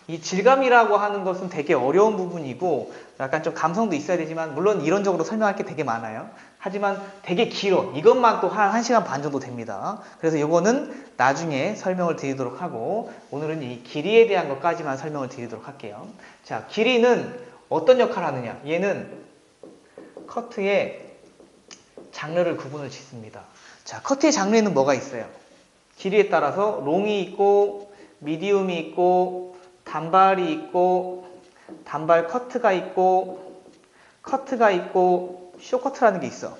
이 질감이라고 하는 것은 되게 어려운 부분이고 약간 좀 감성도 있어야 되지만 물론 이론적으로 설명할 게 되게 많아요. 하지만 되게 길어. 이것만 또 한 1시간 반 정도 됩니다. 그래서 이거는 나중에 설명을 드리도록 하고 오늘은 이 길이에 대한 것까지만 설명을 드리도록 할게요. 자, 길이는 어떤 역할을 하느냐? 얘는 커트의 장르를 구분을 짓습니다. 자, 커트의 장르에는 뭐가 있어요? 길이에 따라서 롱이 있고 미디움이 있고 단발이 있고 단발 커트가 있고 쇼커트라는 게 있어.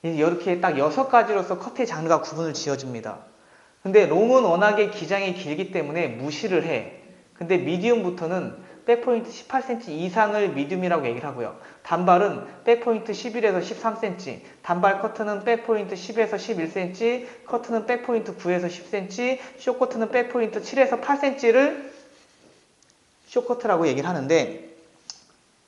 이렇게 딱 6가지로서 커트의 장르가 구분을 지어집니다. 근데 롱은 워낙에 기장이 길기 때문에 무시를 해. 근데 미디움부터는 백포인트 18cm 이상을 미디움이라고 얘기를 하고요. 단발은 백포인트 11에서 13cm, 단발 커트는 백포인트 10에서 11cm, 커트는 백포인트 9에서 10cm, 쇼커트는 백포인트 7에서 8cm를 쇼커트라고 얘기를 하는데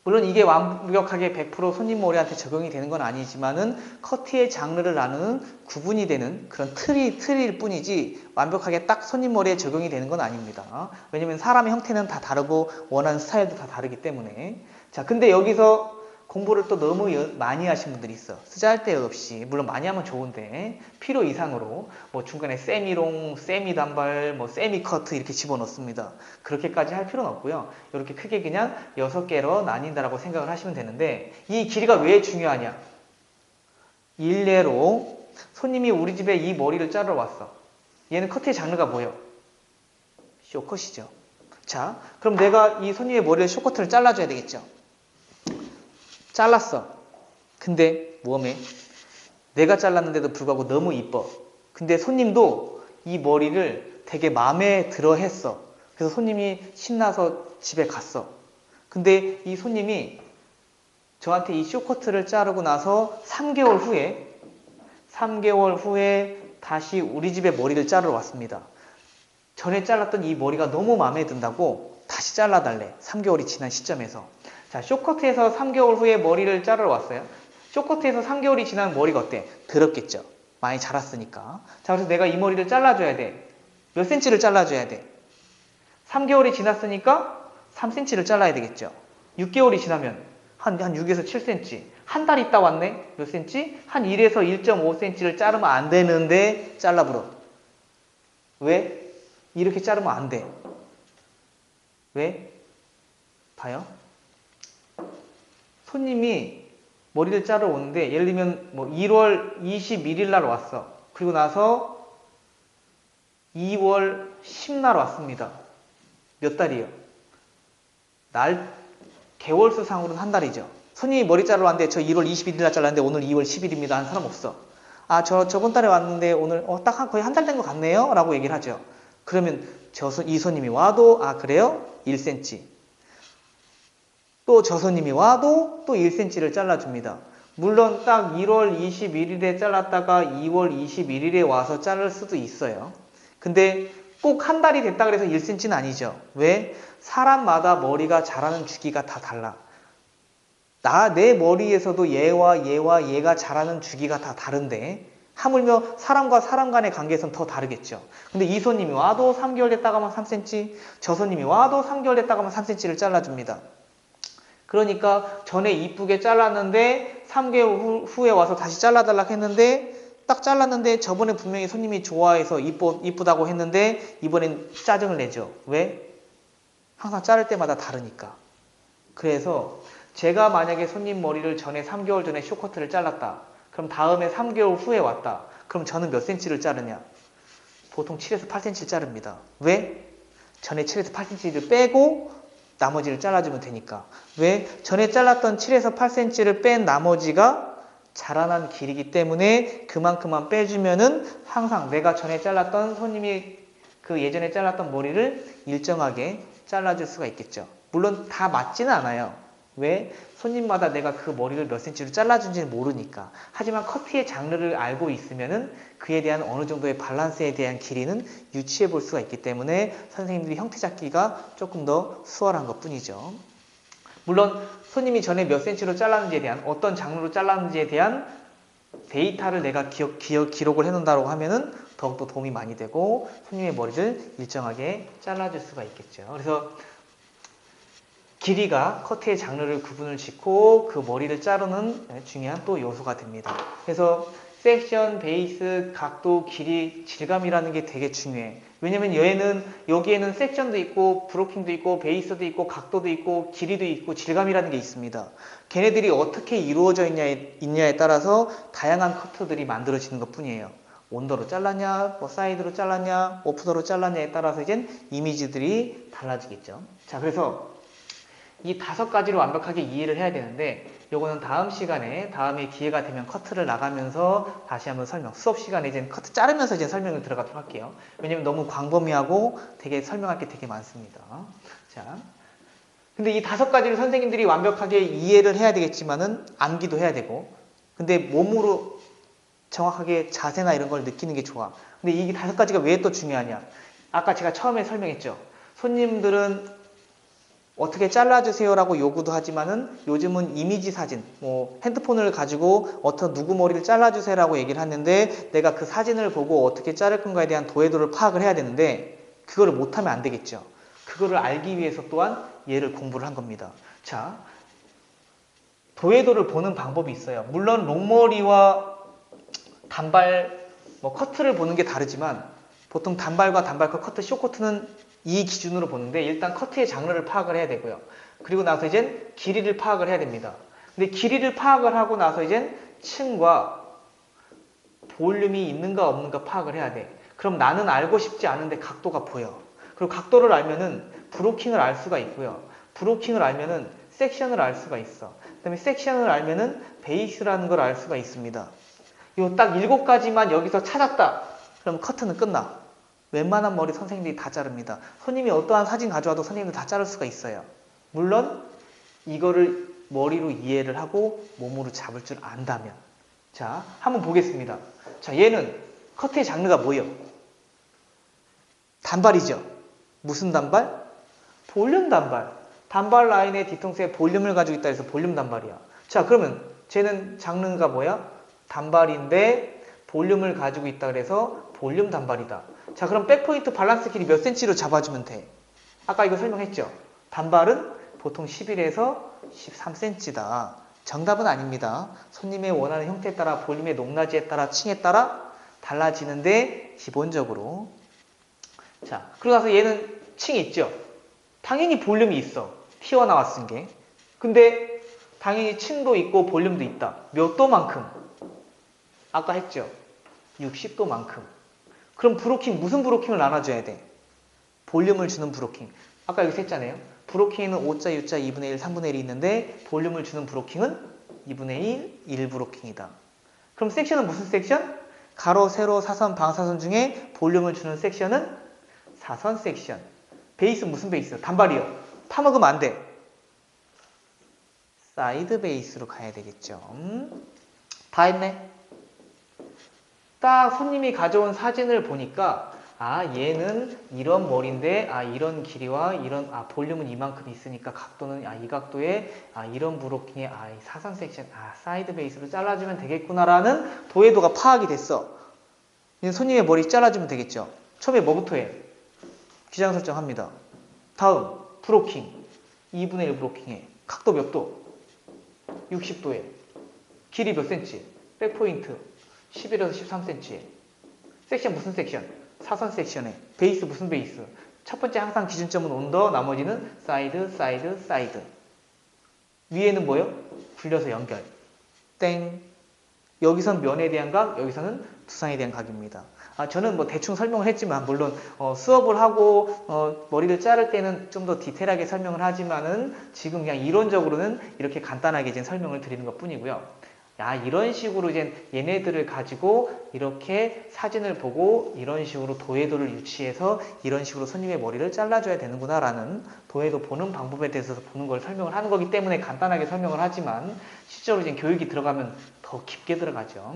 물론 이게 완벽하게 100% 손님 머리한테 적용이 되는 건 아니지만은 커트의 장르를 나누는 구분이 되는 그런 틀일 뿐이지 완벽하게 딱 손님 머리에 적용이 되는 건 아닙니다. 왜냐면 사람의 형태는 다 다르고 원하는 스타일도 다 다르기 때문에. 자, 근데 여기서 공부를 또 너무 많이 하신 분들이 있어. 쓰잘데없이. 물론 많이 하면 좋은데 필요 이상으로 뭐 중간에 세미롱, 세미단발, 뭐 세미커트 이렇게 집어넣습니다. 그렇게까지 할 필요는 없고요. 이렇게 크게 그냥 6개로 나뉜다라고 생각을 하시면 되는데 이 길이가 왜 중요하냐? 일례로 손님이 우리 집에 이 머리를 자르러 왔어. 얘는 커트의 장르가 뭐예요? 쇼컷이죠. 자, 그럼 내가 이 손님의 머리를 쇼커트를 잘라줘야 되겠죠. 잘랐어. 근데 웜에 내가 잘랐는데도 불구하고 너무 이뻐. 근데 손님도 이 머리를 되게 마음에 들어 했어. 그래서 손님이 신나서 집에 갔어. 근데 이 손님이 저한테 이 쇼커트를 자르고 나서 3개월 후에 다시 우리 집에 머리를 자르러 왔습니다. 전에 잘랐던 이 머리가 너무 마음에 든다고 다시 잘라달래. 3개월이 지난 시점에서. 자, 쇼커트에서 3개월 후에 머리를 자르러 왔어요. 쇼커트에서 3개월이 지난 머리가 어때? 더럽겠죠. 많이 자랐으니까. 자, 그래서 내가 이 머리를 잘라줘야 돼. 몇 센치를 잘라줘야 돼? 3개월이 지났으니까 3cm를 잘라야 되겠죠. 6개월이 지나면 한 6에서 7cm. 한 달 있다 왔네? 몇 cm? 한 1에서 1.5cm를 자르면 안 되는데 잘라버려. 왜? 이렇게 자르면 안 돼. 왜? 봐요. 손님이 머리를 자르러 오는데 예를 들면 뭐 1월 21일 날 왔어. 그리고 나서 2월 10날 왔습니다. 몇 달이에요? 개월수상으로는 한 달이죠. 손님이 머리 자르러 왔는데 저 1월 21일 날 잘랐는데 오늘 2월 10일입니다. 하는 사람 없어. 아, 저번 달에 왔는데 오늘 딱 거의 한 달 된 것 같네요. 라고 얘기를 하죠. 그러면 이 손님이 와도 그래요? 1cm. 또 저 손님이 와도 또 1cm를 잘라줍니다. 물론 딱 1월 21일에 잘랐다가 2월 21일에 와서 자를 수도 있어요. 근데 꼭 한 달이 됐다 그래서 1cm는 아니죠. 왜? 사람마다 머리가 자라는 주기가 다 달라. 내 머리에서도 얘가 자라는 주기가 다 다른데 하물며 사람과 사람 간의 관계에서는 더 다르겠죠. 근데 이 손님이 와도 3개월 됐다가 하면 3cm, 저 손님이 와도 3개월 됐다가 하면 3cm를 잘라줍니다. 그러니까 전에 이쁘게 잘랐는데 3개월 후에 와서 다시 잘라달라고 했는데 딱 잘랐는데 저번에 분명히 손님이 좋아해서 이쁘다고 했는데 이번엔 짜증을 내죠. 왜? 항상 자를 때마다 다르니까. 그래서 제가 만약에 손님 머리를 전에 3개월 전에 쇼커트를 잘랐다. 그럼 다음에 3개월 후에 왔다. 그럼 저는 몇 cm를 자르냐? 보통 7에서 8cm를 자릅니다. 왜? 전에 7에서 8cm를 빼고 나머지를 잘라주면 되니까. 왜? 전에 잘랐던 7에서 8cm를 뺀 나머지가 자라난 길이기 때문에 그만큼만 빼주면은 항상 내가 전에 잘랐던 손님이 그 예전에 잘랐던 머리를 일정하게 잘라줄 수가 있겠죠. 물론 다 맞지는 않아요. 왜? 손님마다 내가 그 머리를 몇 cm로 잘라준지는 모르니까. 하지만 커트의 장르를 알고 있으면은 그에 대한 어느 정도의 밸런스에 대한 길이는 유추해 볼 수가 있기 때문에 선생님들이 형태 잡기가 조금 더 수월한 것 뿐이죠. 물론 손님이 전에 몇 cm로 잘랐는지에 대한 어떤 장르로 잘랐는지에 대한 데이터를 내가 기록을 해놓는다고 하면은 더욱더 도움이 많이 되고 손님의 머리를 일정하게 잘라줄 수가 있겠죠. 그래서 길이가 커트의 장르를 구분을 짓고 그 머리를 자르는 중요한 또 요소가 됩니다. 그래서 섹션, 베이스, 각도, 길이, 질감이라는 게 되게 중요해. 왜냐면 여기에는 섹션도 있고 브로킹도 있고 베이스도 있고 각도도 있고 길이도 있고 질감이라는 게 있습니다. 걔네들이 어떻게 이루어져 있냐에 따라서 다양한 커트들이 만들어지는 것 뿐이에요. 온더로 잘랐냐, 사이드로 잘랐냐, 오프더로 잘랐냐에 따라서 이젠 이미지들이 달라지겠죠. 자, 그래서 이 5가지를 완벽하게 이해를 해야 되는데 요거는 다음에 기회가 되면 커트를 나가면서 다시 한번 수업 시간에 이제 커트 자르면서 이제 설명을 들어가도록 할게요. 왜냐면 너무 광범위하고 되게 설명할 게 되게 많습니다. 자, 근데 이 5가지를 선생님들이 완벽하게 이해를 해야 되겠지만은 암기도 해야 되고 근데 몸으로 정확하게 자세나 이런 걸 느끼는 게 좋아. 근데 이 5가지가 왜 또 중요하냐? 아까 제가 처음에 설명했죠. 손님들은 어떻게 잘라주세요라고 요구도 하지만은 요즘은 이미지 사진, 핸드폰을 가지고 누구 머리를 잘라주세요라고 얘기를 하는데 내가 그 사진을 보고 어떻게 자를 건가에 대한 도해도를 파악을 해야 되는데 그거를 못하면 안 되겠죠. 그거를 알기 위해서 또한 얘를 공부를 한 겁니다. 자, 도해도를 보는 방법이 있어요. 물론 롱머리와 단발, 커트를 보는 게 다르지만 보통 단발과 단발컷, 커트, 쇼커트는 이 기준으로 보는데 일단 커트의 장르를 파악을 해야 되고요. 그리고 나서 이젠 길이를 파악을 해야 됩니다. 근데 길이를 파악을 하고 나서 이젠 층과 볼륨이 있는가 없는가 파악을 해야 돼. 그럼 나는 알고 싶지 않은데 각도가 보여. 그리고 각도를 알면은 브로킹을 알 수가 있고요. 브로킹을 알면은 섹션을 알 수가 있어. 그 다음에 섹션을 알면은 베이스라는 걸 알 수가 있습니다. 요 딱 7가지만 여기서 찾았다. 그럼 커트는 끝나. 웬만한 머리 선생님들이 다 자릅니다. 손님이 어떠한 사진 가져와도 선생님들 다 자를 수가 있어요. 물론 이거를 머리로 이해를 하고 몸으로 잡을 줄 안다면. 자, 한번 보겠습니다. 자, 얘는 커트의 장르가 뭐예요? 단발이죠. 무슨 단발? 볼륨 단발. 단발 라인의 뒤통수에 볼륨을 가지고 있다 해서 볼륨 단발이야. 자, 그러면 쟤는 장르가 뭐야? 단발인데 볼륨을 가지고 있다 그래서 볼륨 단발이다. 자, 그럼 백포인트 밸런스 길이 몇 cm로 잡아주면 돼? 아까 이거 설명했죠? 단발은 보통 11에서 13cm다. 정답은 아닙니다. 손님의 원하는 형태에 따라 볼륨의 높낮이에 따라 층에 따라 달라지는데 기본적으로. 자, 그러고 나서 얘는 층이 있죠? 당연히 볼륨이 있어. 튀어나왔은 게. 근데 당연히 층도 있고 볼륨도 있다. 몇 도만큼? 아까 했죠? 60도만큼. 그럼 브로킹, 무슨 브로킹을 나눠줘야 돼? 볼륨을 주는 브로킹. 아까 여기서 했잖아요. 브로킹에는 O자, U자, 2분의 1, 3분의 1이 있는데 볼륨을 주는 브로킹은 2분의 1 브로킹이다. 그럼 섹션은 무슨 섹션? 가로, 세로, 사선, 방사선 중에 볼륨을 주는 섹션은 사선 섹션. 베이스 무슨 베이스? 단발이요. 파먹으면 안 돼. 사이드 베이스로 가야 되겠죠. 다 했네. 딱 손님이 가져온 사진을 보니까 아, 얘는 이런 머리인데 아, 이런 길이와 이런 볼륨은 이만큼 있으니까 각도는 이 각도에 이런 브로킹에 이 사선 섹션 사이드 베이스로 잘라주면 되겠구나라는 도해도가 파악이 됐어. 이제 손님의 머리 잘라주면 되겠죠. 처음에 뭐부터 해? 기장 설정합니다. 다음 브로킹 2분의 1 브로킹에 각도 몇 도? 60도에 길이 몇 cm? 백포인트 11에서 13cm. 섹션 무슨 섹션? 사선 섹션에 베이스 무슨 베이스? 첫 번째 항상 기준점은 온더, 나머지는 사이드, 사이드, 사이드. 위에는 뭐요? 굴려서 연결. 땡. 여기선 면에 대한 각, 여기서는 두상에 대한 각입니다. 저는 뭐 대충 설명을 했지만 물론 수업을 하고 머리를 자를 때는 좀 더 디테일하게 설명을 하지만은 지금 그냥 이론적으로는 이렇게 간단하게 이제 설명을 드리는 것 뿐이고요. 이런 식으로 이제 얘네들을 가지고 이렇게 사진을 보고 이런 식으로 도해도를 유치해서 이런 식으로 손님의 머리를 잘라줘야 되는구나 라는 도해도 보는 방법에 대해서 보는 걸 설명을 하는 거기 때문에 간단하게 설명을 하지만 실제로 이제 교육이 들어가면 더 깊게 들어가죠.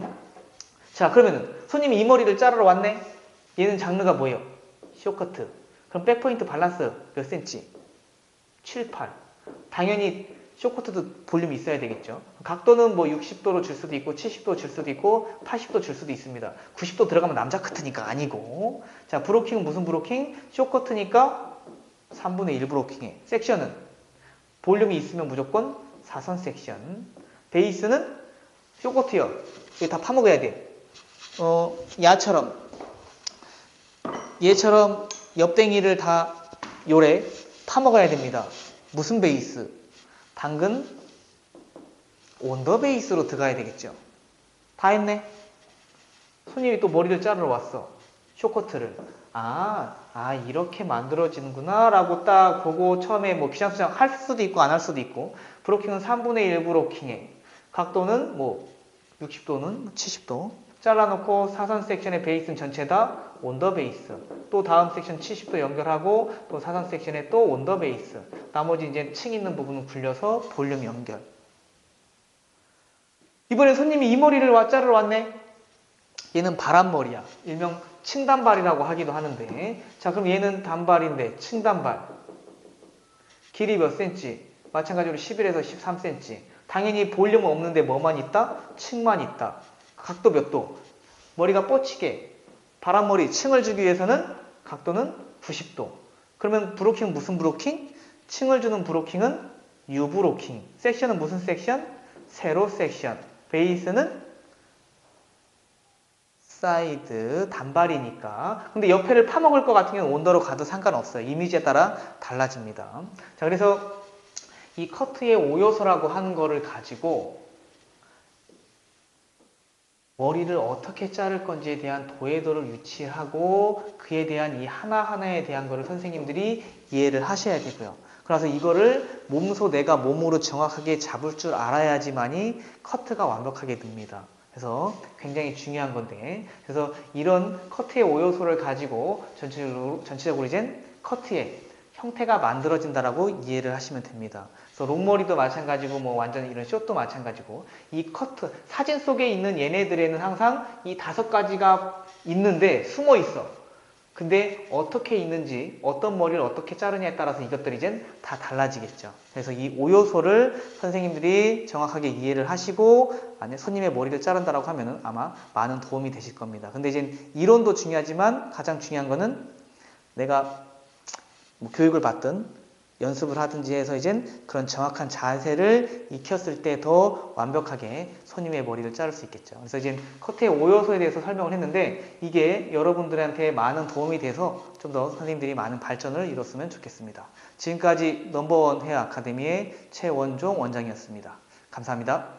자, 그러면은 손님이 이 머리를 자르러 왔네. 얘는 장르가 뭐예요? 쇼커트. 그럼 백포인트 밸런스 몇 cm? 7, 8. 당연히 쇼커트도 볼륨이 있어야 되겠죠. 각도는 뭐 60도로 줄 수도 있고 70도 줄 수도 있고 80도 줄 수도 있습니다. 90도 들어가면 남자 커트니까 아니고. 자, 브로킹은 무슨 브로킹? 쇼커트니까 3분의 1 브로킹에. 섹션은 볼륨이 있으면 무조건 사선 섹션. 베이스는 쇼커트요. 이거 다 파먹어야 돼. 얘처럼 옆댕이를 다 요래 파먹어야 됩니다. 무슨 베이스? 당근 온더 베이스로 들어가야 되겠죠. 다 했네. 손님이 또 머리를 자르러 왔어. 쇼커트를. 이렇게 만들어지는구나 라고 딱 보고 처음에 뭐 기장 수정 할 수도 있고 안 할 수도 있고. 브로킹은 3분의 1 브로킹에 각도는 뭐 60도는 70도 잘라놓고 사선 섹션의 베이스는 전체 다 온더 베이스. 또 다음 섹션 70도 연결하고 또 사선 섹션에 또 온더 베이스. 나머지 이제 층 있는 부분은 굴려서 볼륨 연결. 이번에 손님이 이 머리를 자르러 왔네. 얘는 바람머리야. 일명 층단발이라고 하기도 하는데. 자, 그럼 얘는 단발인데 층단발. 길이 몇 cm? 마찬가지로 11에서 13cm. 당연히 볼륨은 없는데 뭐만 있다? 층만 있다. 각도 몇 도? 머리가 뻗치게 바람머리 층을 주기 위해서는 각도는 90도. 그러면 브로킹은 무슨 브로킹? 층을 주는 브로킹은 U 브로킹. 섹션은 무슨 섹션? 세로 섹션. 베이스는 사이드 단발이니까. 근데 옆에를 파먹을 것 같은 경우는 온더로 가도 상관없어요. 이미지에 따라 달라집니다. 자, 그래서 이 커트의 5요소라고 하는 거를 가지고 머리를 어떻게 자를 건지에 대한 도해도를 유치하고 그에 대한 이 하나하나에 대한 거를 선생님들이 이해를 하셔야 되고요. 그래서 이거를 몸소 내가 몸으로 정확하게 잡을 줄 알아야지만이 커트가 완벽하게 됩니다. 그래서 굉장히 중요한 건데, 그래서 이런 커트의 5요소를 가지고 전체적으로 이젠 커트의 형태가 만들어진다라고 이해를 하시면 됩니다. 그래서 롱머리도 마찬가지고 뭐 완전 이런 숏도 마찬가지고 이 커트 사진 속에 있는 얘네들에는 항상 이 5가지가 있는데 숨어 있어. 근데 어떻게 있는지 어떤 머리를 어떻게 자르냐에 따라서 이것들이 이젠 다 달라지겠죠. 그래서 이 5요소를 선생님들이 정확하게 이해를 하시고 만약 손님의 머리를 자른다라고 하면은 아마 많은 도움이 되실 겁니다. 근데 이제 이론도 중요하지만 가장 중요한 거는 내가 뭐 교육을 받든 연습을 하든지 해서 이젠 그런 정확한 자세를 익혔을 때 더 완벽하게 손님의 머리를 자를 수 있겠죠. 그래서 이제 커트의 5요소에 대해서 설명을 했는데 이게 여러분들한테 많은 도움이 돼서 좀 더 선생님들이 많은 발전을 이뤘으면 좋겠습니다. 지금까지 넘버원 헤어 아카데미의 최원종 원장이었습니다. 감사합니다.